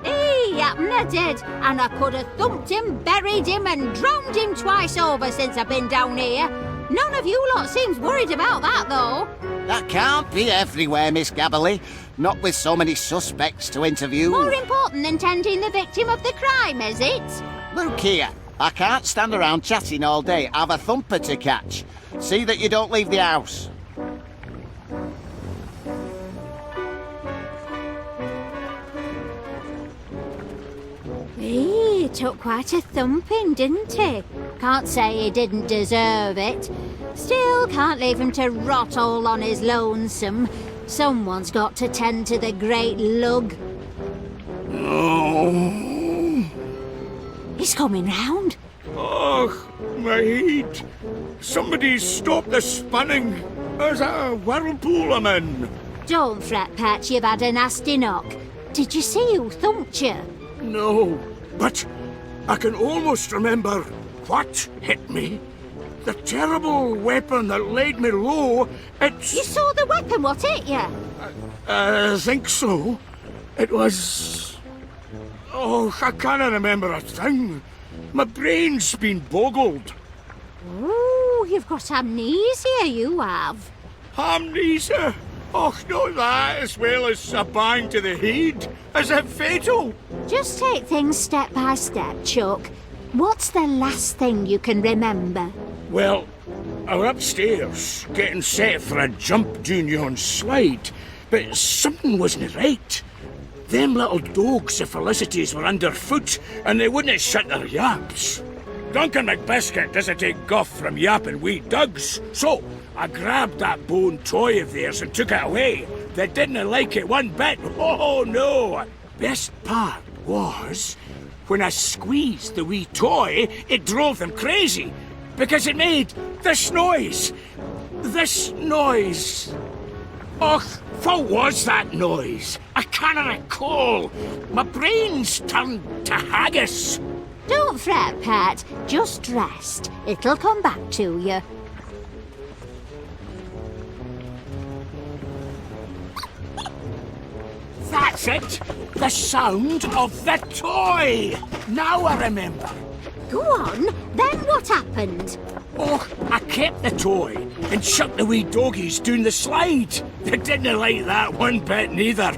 He happen I did, and I could have thumped him, buried him, and drowned him twice over since I've been down here. None of you lot seems worried about that, though. That can't be everywhere, Miss Gabberley. Not with so many suspects to interview. More important than tending the victim of the crime, is it? Look here, I can't stand around chatting all day. I've a thumper to catch. See that you don't leave the house. He took quite a thumping, didn't he? Can't say he didn't deserve it. Still, can't leave him to rot all on his lonesome. Someone's got to tend to the great lug. Oh. He's coming round. Oh, my head. Somebody stop the spinning. There's a whirlpool I'm in. Don't fret, Pat, you've had a nasty knock. Did you see who thumped you? No, but I can almost remember what hit me. The terrible weapon that laid me low, it's... You saw the weapon, what hit you? I think so. It was... Oh, I can't remember a thing. My brain's been boggled. Oh, you've got amnesia, you have. Amnesia? Oh, not that, as well as a bang to the head. Is it fatal? Just take things step by step, Chuck. What's the last thing you can remember? Well, I was upstairs, getting set for a jump junior slide, but something wasn't right. Them little dogs of Felicity's were underfoot, and they wouldn't shut their yaps. Duncan McBiscuit doesn't take guff from yapping wee dugs, so I grabbed that bone toy of theirs and took it away. They didn't like it one bit. Oh, no. Best part was, when I squeezed the wee toy, it drove them crazy, because it made this noise. This noise. Och, what was that noise? I can't recall. My brain's turned to haggis. Don't fret, Pat. Just rest. It'll come back to you. That's it! The sound of the toy! Now I remember. Go on, then what happened? Oh, I kept the toy and shut the wee doggies down the slide. They didn't like that one bit neither.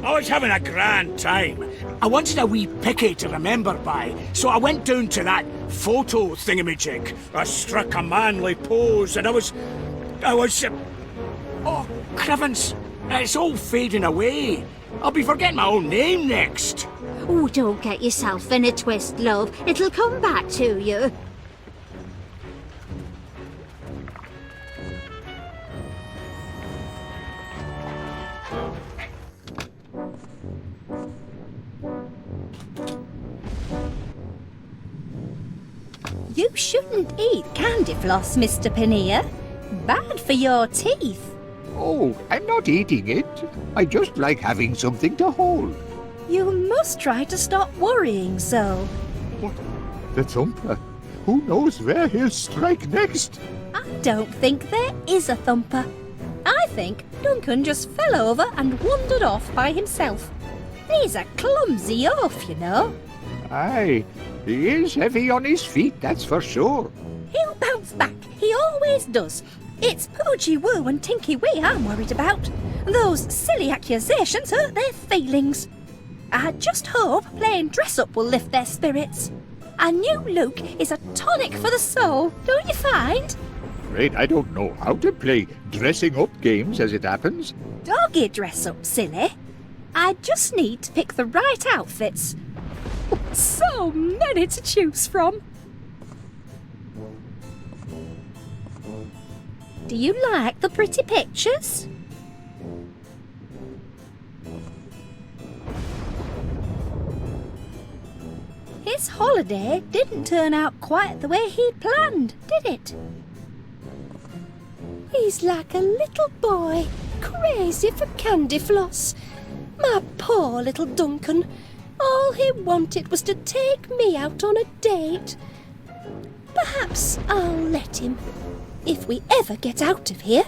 I was having a grand time. I wanted a wee picky to remember by, so I went down to that photo thingamajig. I struck a manly pose and I was... Oh, Crivens, it's all fading away. I'll be forgetting my own name next. Oh, don't get yourself in a twist, love. It'll come back to you. You shouldn't eat candy floss, Mr. Paneer. Bad for your teeth. Oh, I'm not eating it. I just like having something to hold. You must try to stop worrying so. What? The thumper? Who knows where he'll strike next? I don't think there is a thumper. I think Duncan just fell over and wandered off by himself. He's a clumsy oaf, you know. Aye, he is heavy on his feet, that's for sure. He'll bounce back. He always does. It's Poogie Woo and Tinky Wee I'm worried about. Those silly accusations hurt their feelings. I just hope playing dress-up will lift their spirits. A new look is a tonic for the soul, don't you find? Afraid I don't know how to play dressing up games as it happens. Doggy dress-up, silly. I just need to pick the right outfits. So many to choose from. Do you like the pretty pictures? His holiday didn't turn out quite the way he'd planned, did it? He's like a little boy, crazy for candy floss. My poor little Duncan. All he wanted was to take me out on a date. Perhaps I'll let him, if we ever get out of here.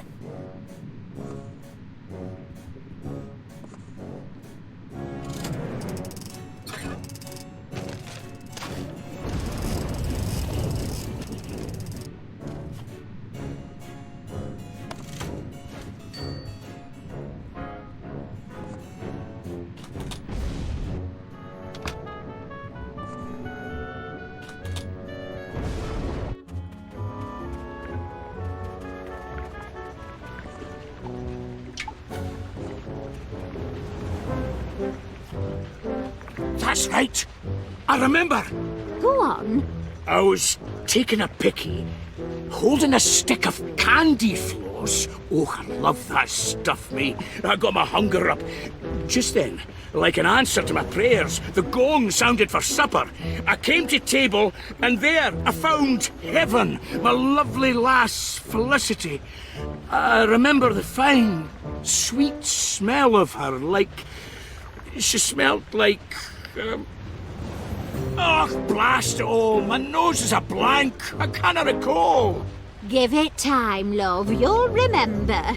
That's right. I remember. Go on. I was taking a picky, holding a stick of candy floss. Oh, I love that stuff, me. I got my hunger up. Just then, like an answer to my prayers, the gong sounded for supper. I came to table, and there I found heaven, my lovely lass, Felicity. I remember the fine, sweet smell of her, like... She smelled like... Oh, blast it all! My nose is a blank! I cannot recall! Give it time, love. You'll remember.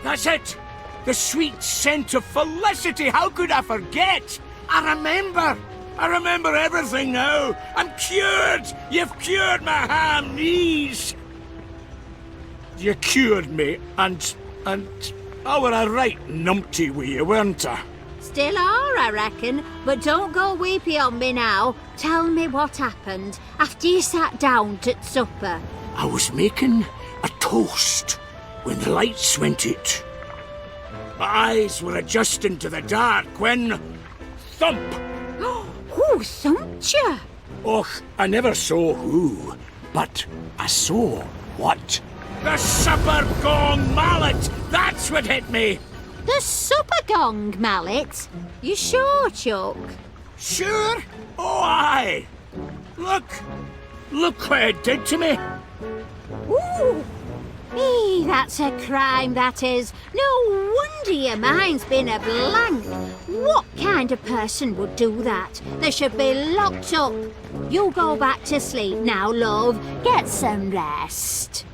That's it! The sweet scent of Felicity! How could I forget? I remember everything now! I'm cured! You've cured my ham knees! You cured me, and I were a right numpty with you, weren't I? Still are, I reckon, but don't go weepy on me now. Tell me what happened after you sat down at supper. I was making a toast when the lights went out. My eyes were adjusting to the dark when... thump! Who thumped you? Och, I never saw who, but I saw what? The supper gong mallet! That's what hit me! The supper gong mallet? You sure, Chuck? Sure? Oh, aye! Look what it did to me! Ooh! That's a crime, that is. No wonder your mind's been a blank. What kind of person would do that? They should be locked up. You go back to sleep now, love. Get some rest.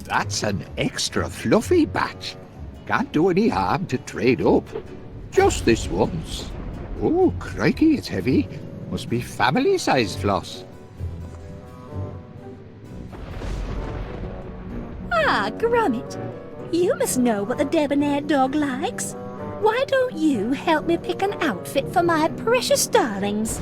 That's an extra fluffy batch. Can't do any harm to trade up. Just this once. Oh, crikey, it's heavy. Must be family-sized floss. Ah, Gromit, you must know what the debonair dog likes. Why don't you help me pick an outfit for my precious darlings?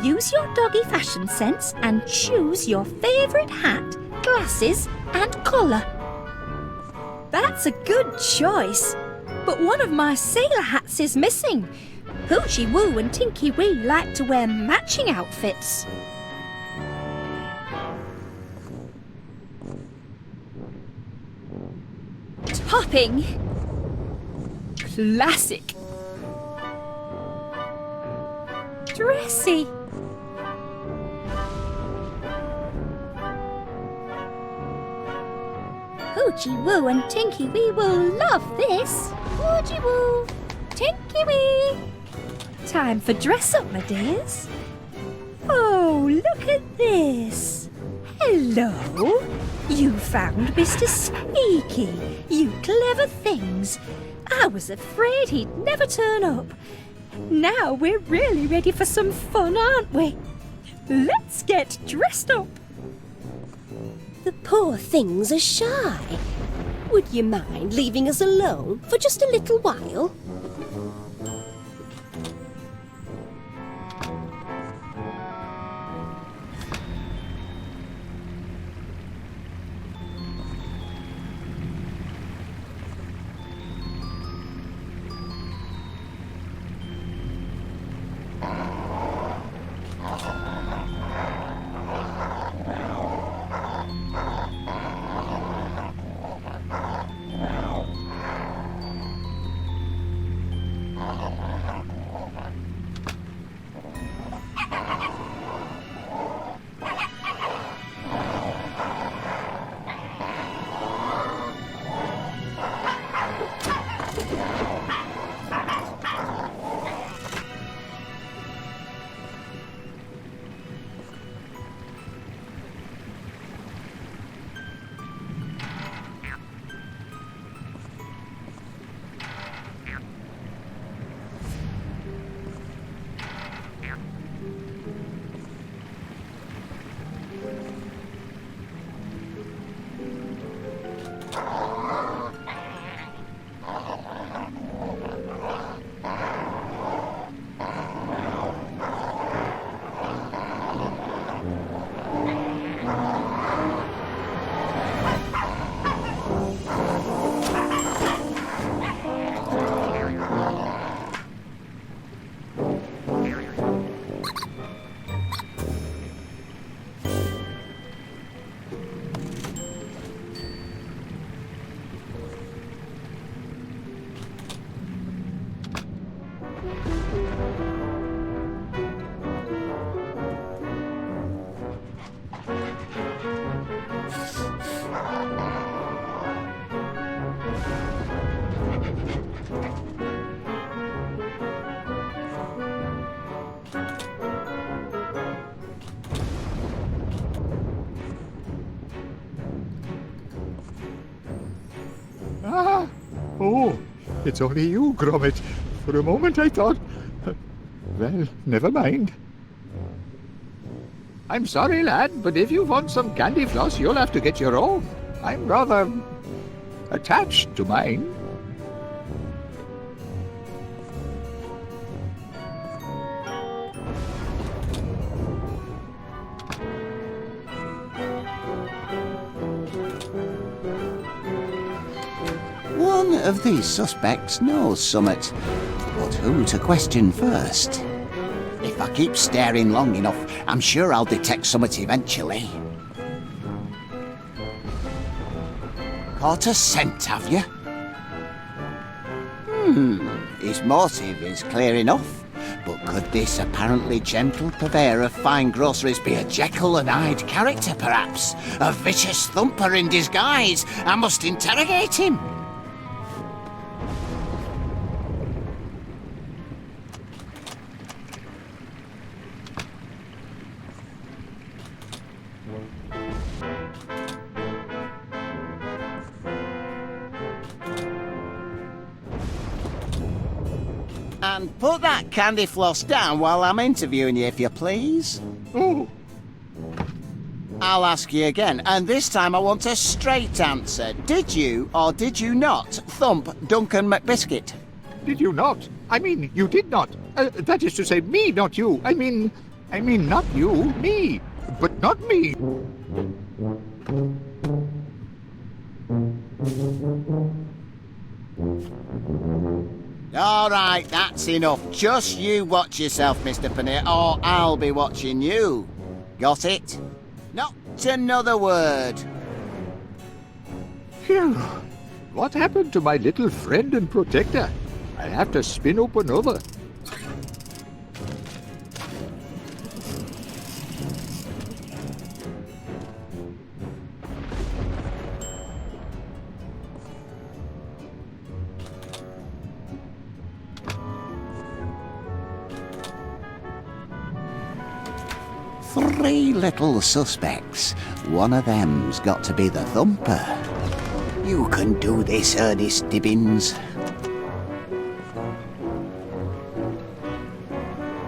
Use your doggy fashion sense and choose your favourite hat, glasses and collar. That's a good choice, but one of my sailor hats is missing. Hoochie Woo and Tinky Wee like to wear matching outfits. Topping. Classic. Oochie Woo and Tinky Wee will love this. Oochie Woo, Tinky Wee. Time for dress up, my dears. Oh, look at this. Hello. You found Mr. Sneaky. You clever things. I was afraid he'd never turn up. Now we're really ready for some fun, aren't we? Let's get dressed up. The poor things are shy. Would you mind leaving us alone for just a little while? Ah! Oh, it's only you, Gromit. For a moment I thought... Well, never mind. I'm sorry, lad, but if you want some candy floss, you'll have to get your own. I'm rather... attached to mine. One of these suspects knows summit, but who to question first? If I keep staring long enough, I'm sure I'll detect summit eventually. Caught a scent, have you? His motive is clear enough. But could this apparently gentle purveyor of fine groceries be a Jekyll and Hyde character, perhaps? A vicious thumper in disguise? I must interrogate him. And put that candy floss down while I'm interviewing you, if you please. Oh, I'll ask you again, and this time I want a straight answer. Did you or did you not thump Duncan McBiscuit? did you not? I mean, you did not. That is to say, me, not you. I mean, not you, me. But not me. All right, that's enough. Just you watch yourself, Mr. Paneer, or I'll be watching you. Got it? Not another word. Phew. What happened to my little friend and protector? I'll have to spin up another. 3 little suspects. One of them's got to be the thumper. You can do this, Ernest Dibbins.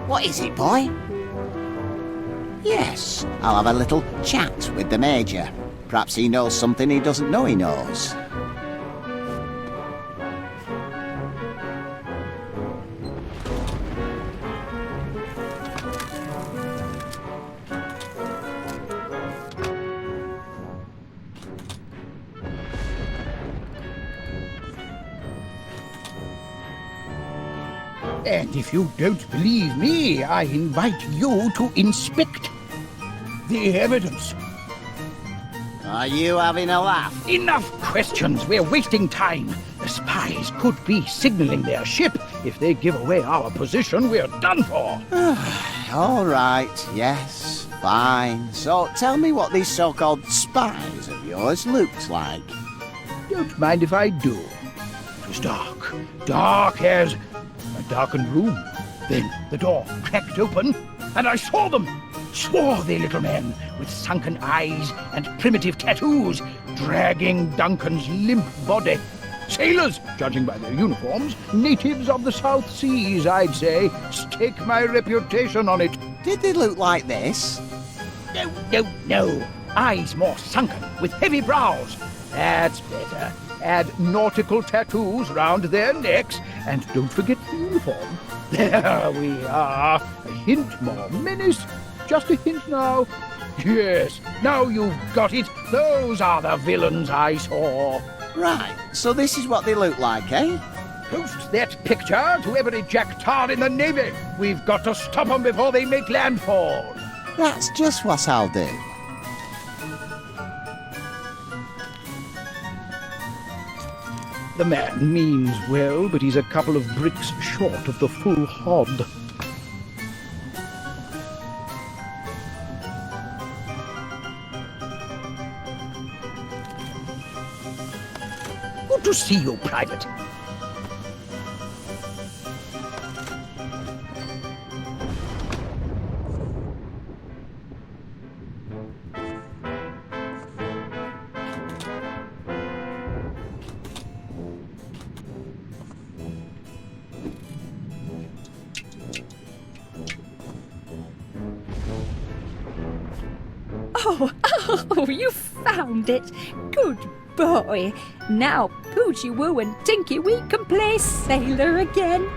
What is it, boy? Yes, I'll have a little chat with the Major. Perhaps he knows something he doesn't know he knows. And if you don't believe me, I invite you to inspect the evidence. Are you having a laugh? Enough questions. We're wasting time. The spies could be signaling their ship. If they give away our position, we're done for. All right, yes, fine. So tell me what these so-called spies of yours looked like. Don't mind if I do. It was dark. Dark as a darkened room. Then the door cracked open, and I saw them. Swarthy little men with sunken eyes and primitive tattoos, dragging Duncan's limp body. Sailors, judging by their uniforms, natives of the South Seas, I'd say. Stake my reputation on it. Did they look like this? No. Eyes more sunken, with heavy brows. That's better. Add nautical tattoos round their necks, and don't forget the uniform. There we are. A hint more menace. Just a hint now. Yes, now you've got it. Those are the villains I saw. Right, so this is what they look like, eh? Post that picture to every jack-tar in the Navy. We've got to stop them before they make landfall. That's just what I'll do. The man means well, but he's a couple of bricks short of the full hod. Good to see you, Private. Oh, you found it. Good boy. Now, Poochie Woo and Tinky Wee can play sailor again.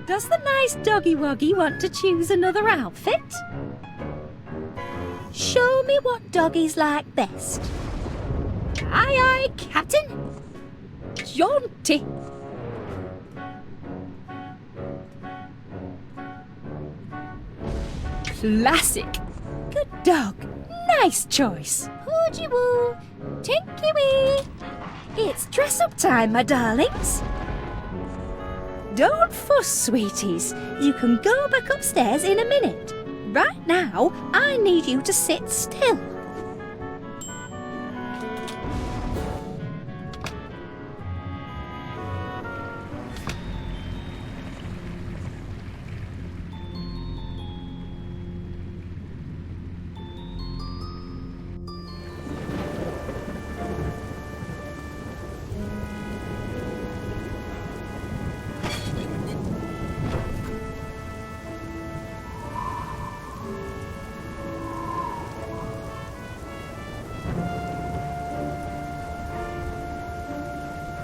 Does the nice Doggy Woggy want to choose another outfit? Show me what doggies like best. Aye, aye, Captain. Jaunty. Classic. Good dog. Nice choice. Poochie Woo, Tinky Wee. It's dress-up time, my darlings. Don't fuss, sweeties. You can go back upstairs in a minute. Right now, I need you to sit still.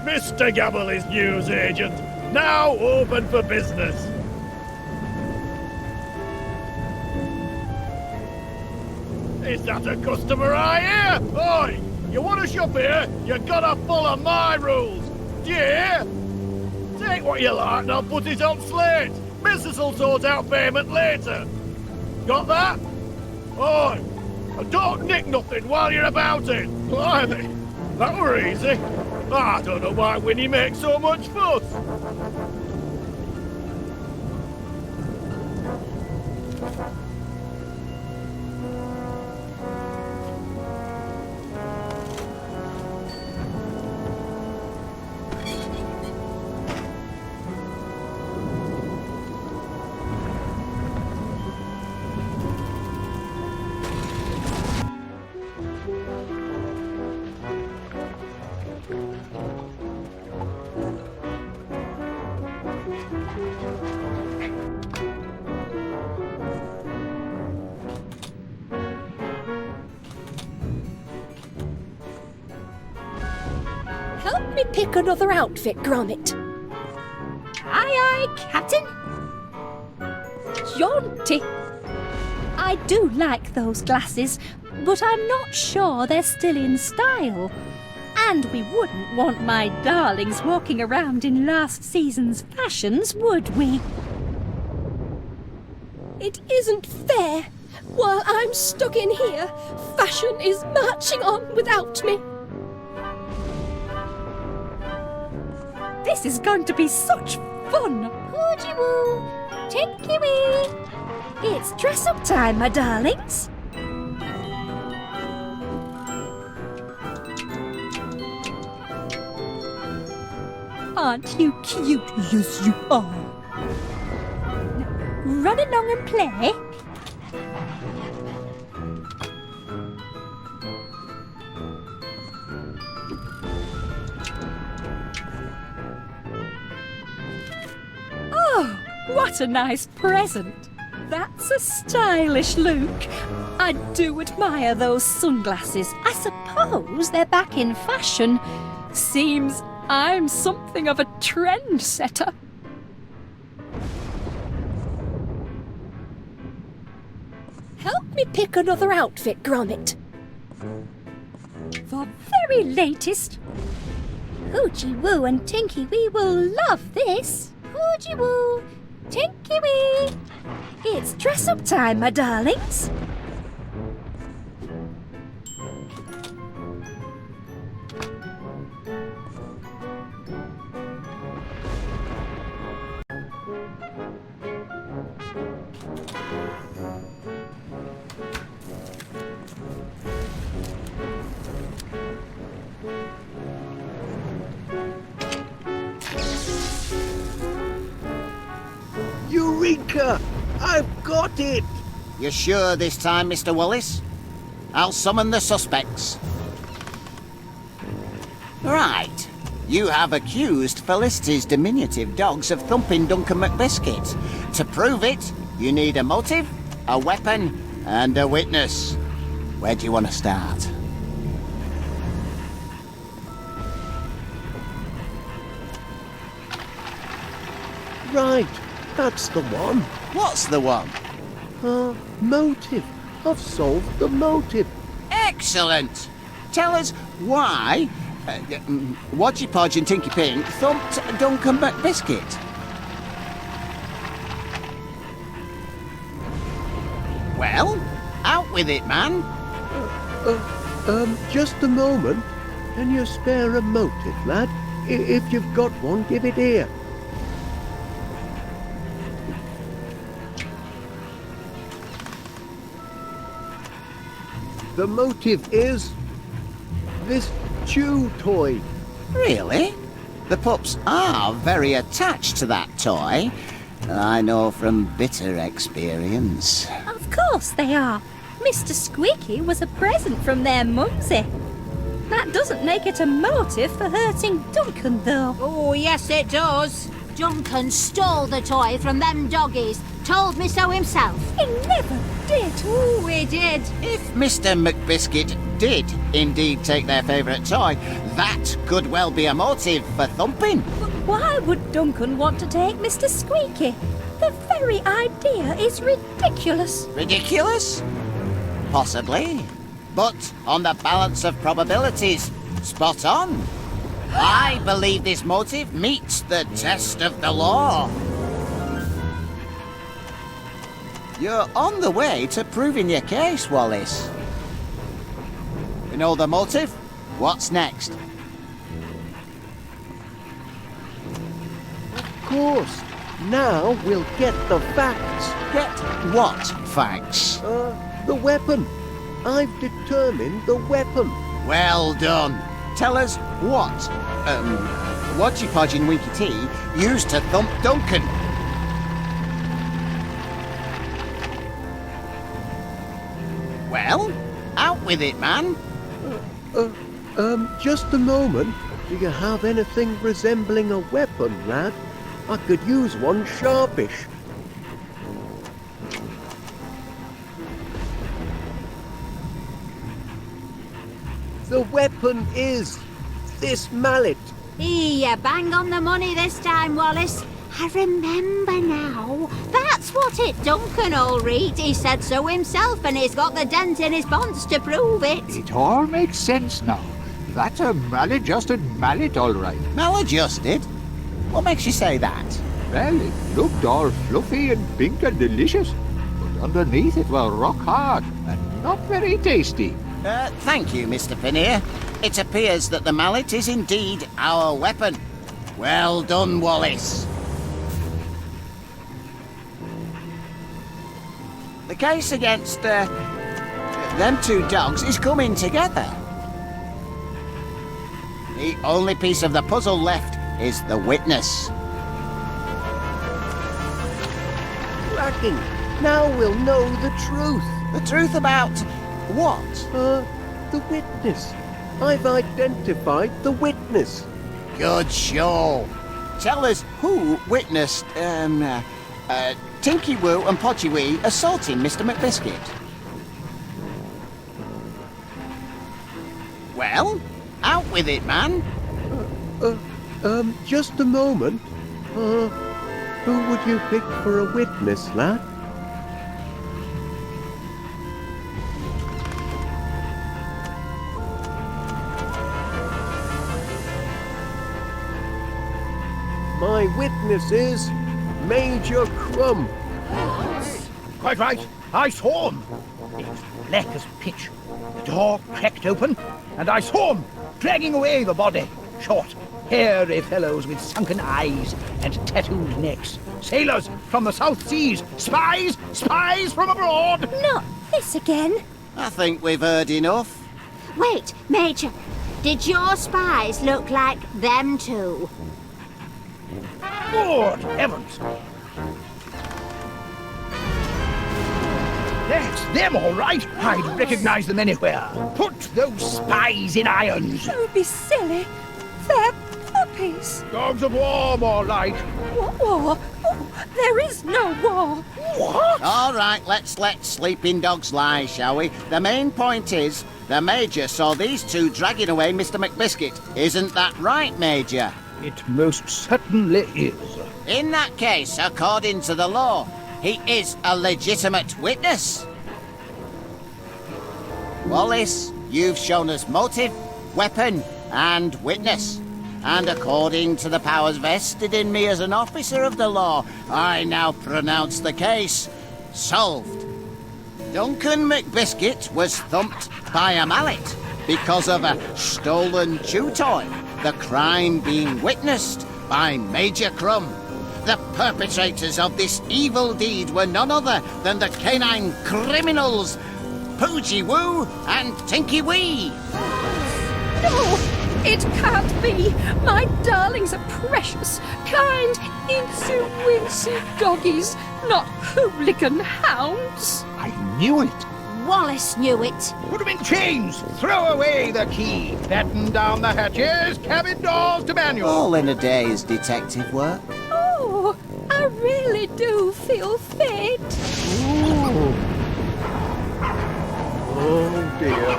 Mr. Gabbley's news agent, now open for business. Is that a customer I hear? Oi, you want to shop here? You gotta follow my rules. Do you hear? Take what you like and I'll put it on slate. Business will sort out payment later. Got that? Oi, and don't nick nothing while you're about it. Blimey, that were easy. I don't know why Winnie makes so much fuss. me pick another outfit, Gromit. Aye, aye, Captain. Jaunty. I do like those glasses, but I'm not sure they're still in style. And we wouldn't want my darlings walking around in last season's fashions, would we? It isn't fair. While I'm stuck in here, fashion is marching on without me. This is going to be such fun! Hoogie-woo, tinky-wee. It's dress-up time, my darlings. Aren't you cute? Yes, you are. Now, run along and play. Oh, what a nice present. That's a stylish look. I do admire those sunglasses. I suppose they're back in fashion. Seems I'm something of a trendsetter. Help me pick another outfit, Gromit. The very latest. Hoogie-woo and Tinky-wee will love this. Hoogie-woo, Tinky-wee. It's dress-up time, my darlings. Eureka! I've got it! You sure this time, Mr. Wallace? I'll summon the suspects. Right. You have accused Felicity's diminutive dogs of thumping Duncan McBiscuit. To prove it, you need a motive, a weapon, and a witness. Where do you want to start? Right, that's the one. What's the one? Motive. I've solved the motive. Excellent! Tell us why Wadgy Podge and Tinky Pink thumped Duncan McBiscuit. Well, out with it, man. Just a moment. Can you spare a motive, lad? If you've got one, give it here. The motive is this chew toy. Really? The pups are very attached to that toy. I know from bitter experience. Of course they are. Mr. Squeaky was a present from their mumsy. That doesn't make it a motive for hurting Duncan, though. Oh, yes it does. Duncan stole the toy from them doggies. Told me so himself. He never did. Oh, he did. If Mr. McBiscuit did indeed take their favourite toy, that could well be a motive for thumping. But why would Duncan want to take Mr. Squeaky? The very idea is ridiculous. Ridiculous? Possibly. But on the balance of probabilities, spot on. I believe this motive meets the test of the law. You're on the way to proving your case, Wallace. You know the motive? What's next? Of course. Now we'll get the facts. Get what facts? The weapon. I've determined the weapon. Well done. Tell us what Wadgy Podge and Winky T used to thump Duncan. Well, out with it, man. Just a moment. Do you have anything resembling a weapon, lad? I could use one sharpish. The weapon is this mallet. You're bang on the money this time, Wallace. I remember now. That's what it Duncan all read. He said so himself, and he's got the dent in his bonds to prove it. It all makes sense now. That's a maladjusted mallet, all right. Maladjusted? What makes you say that? Well, it looked all fluffy and pink and delicious, but underneath it was rock hard and not very tasty. Thank you, Mr. Pinnear. It appears that the mallet is indeed our weapon. Well done, Wallace. The case against, them two dogs is coming together. The only piece of the puzzle left is the witness. Cracking! Now we'll know the truth. The truth about what? The witness. I've identified the witness. Good show. Tell us who witnessed, Tinky Woo and Podgy Wee assaulting Mr. McBiscuit. Well, out with it, man. Just a moment. Who would you pick for a witness, lad? My witness is Major Crumb. Quite right. I saw him. It was black as pitch. The door cracked open, and I saw him dragging away the body. Short, hairy fellows with sunken eyes and tattooed necks. Sailors from the South Seas. Spies! Spies from abroad! Not this again. I think we've heard enough. Wait, Major. Did your spies look like them two? Good heavens! That's them, all right. I'd recognize them anywhere. Put those spies in irons. Don't be silly. They're puppies. Dogs of war, more like. What war? Oh, there is no war. What? All right, let's let sleeping dogs lie, shall we? The main point is, the Major saw these two dragging away Mr. McBiscuit. Isn't that right, Major? It most certainly is. In that case, according to the law, he is a legitimate witness. Wallace, you've shown us motive, weapon, and witness. And according to the powers vested in me as an officer of the law, I now pronounce the case solved. Duncan McBiscuit was thumped by a mallet because of a stolen chew toy, the crime being witnessed by Major Crumb. The perpetrators of this evil deed were none other than the canine criminals, Podgy Woo and Tinky Wee. No, it can't be. My darlings are precious, kind, incy-wincy doggies, not hooligan hounds. I knew it. Wallace knew it. Put them in chains. Throw away the key. Batten down the hatches. Cabin doors to manual. All in a day's detective work. Oh, I really do feel fit. Oh dear.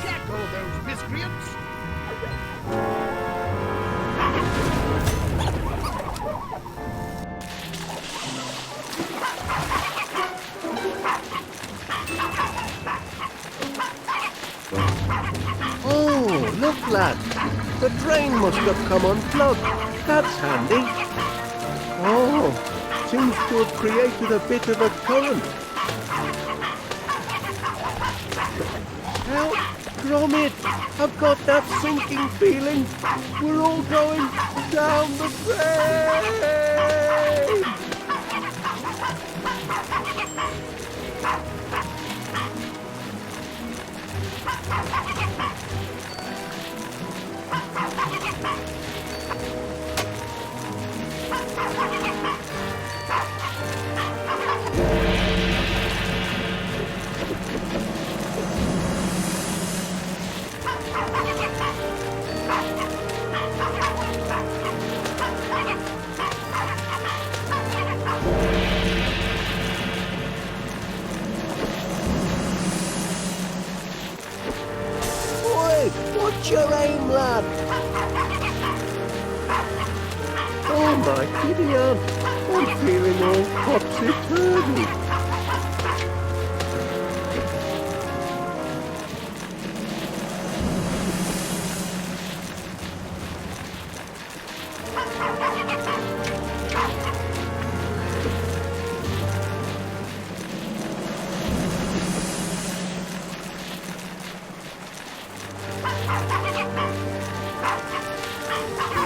Shackle those miscreants. Oh, look, lad. The drain must have come unplugged. That's handy. Oh, seems to have created a bit of a current. Help, Gromit. I've got that sinking feeling. We're all going down the drain. Oi, what's your aim, lad? Oh, my giddy aunt. I'm feeling all topsy-turvy.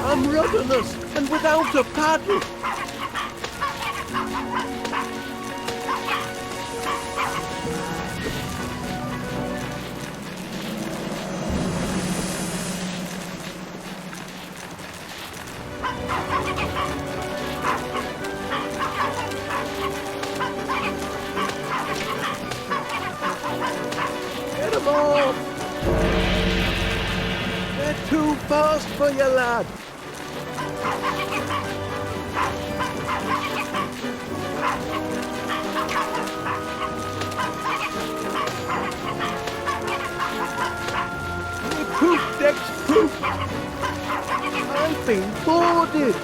I'm rudderless and without a paddle. Get 'em off! They're too fast for you, lad. Poop deck's poop! I've been boarded!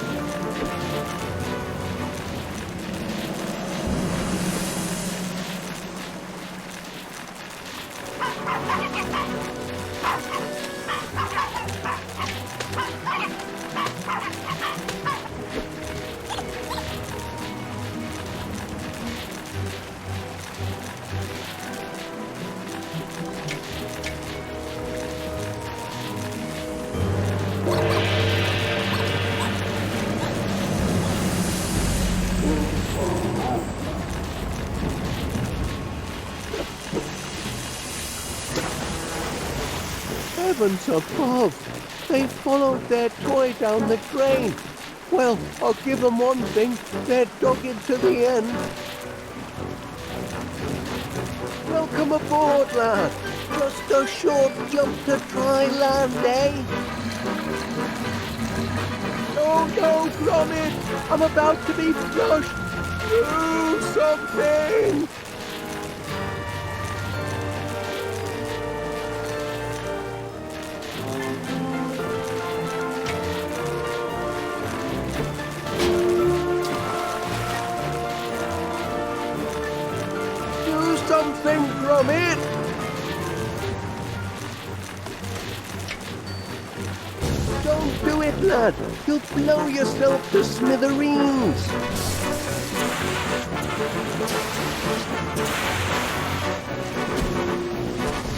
Heavens above! They followed their toy down the drain. Well, I'll give them one thing. They're dogged to the end. Welcome aboard, lad. Just a short jump to dry land, eh? Oh no, Gromit! I'm about to be flushed! Do something! Do something, Gromit! Don't do it, lad. You'll blow yourself to smithereens.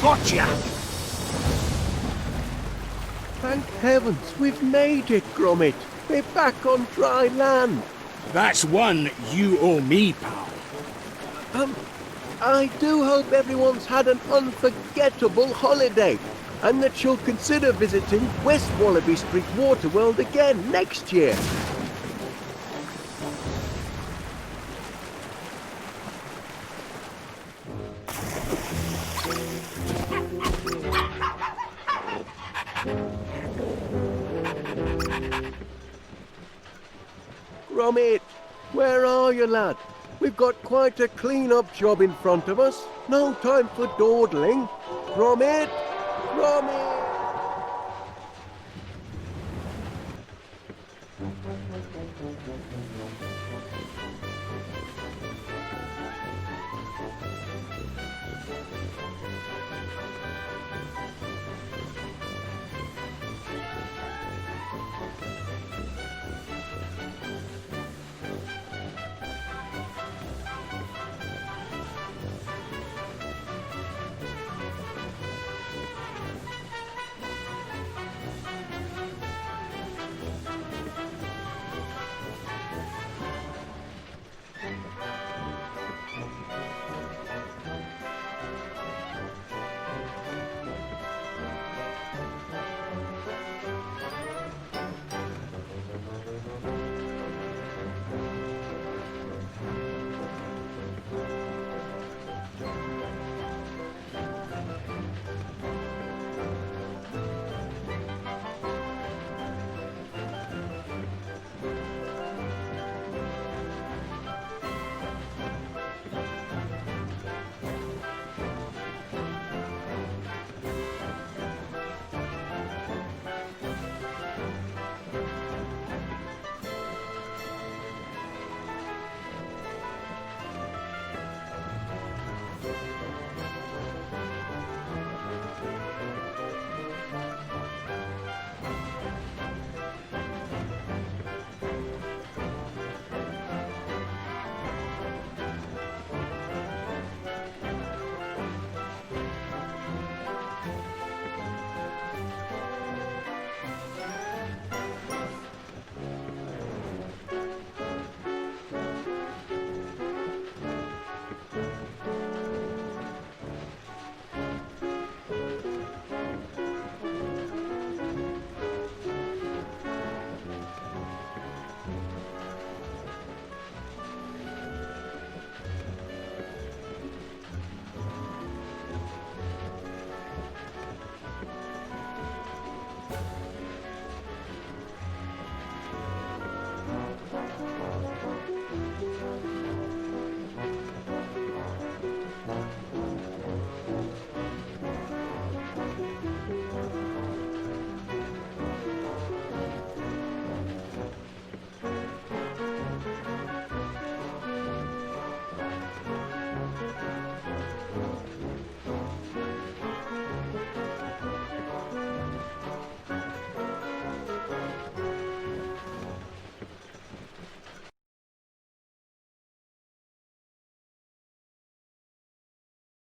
Gotcha! Thank heavens, we've made it, Gromit. We're back on dry land. That's one you owe me, pal. I do hope everyone's had an unforgettable holiday, and that you'll consider visiting West Wallaby Street Waterworld again next year. Gromit, where are you, lad? We've got quite a clean-up job in front of us. No time for dawdling. Gromit! Gromit!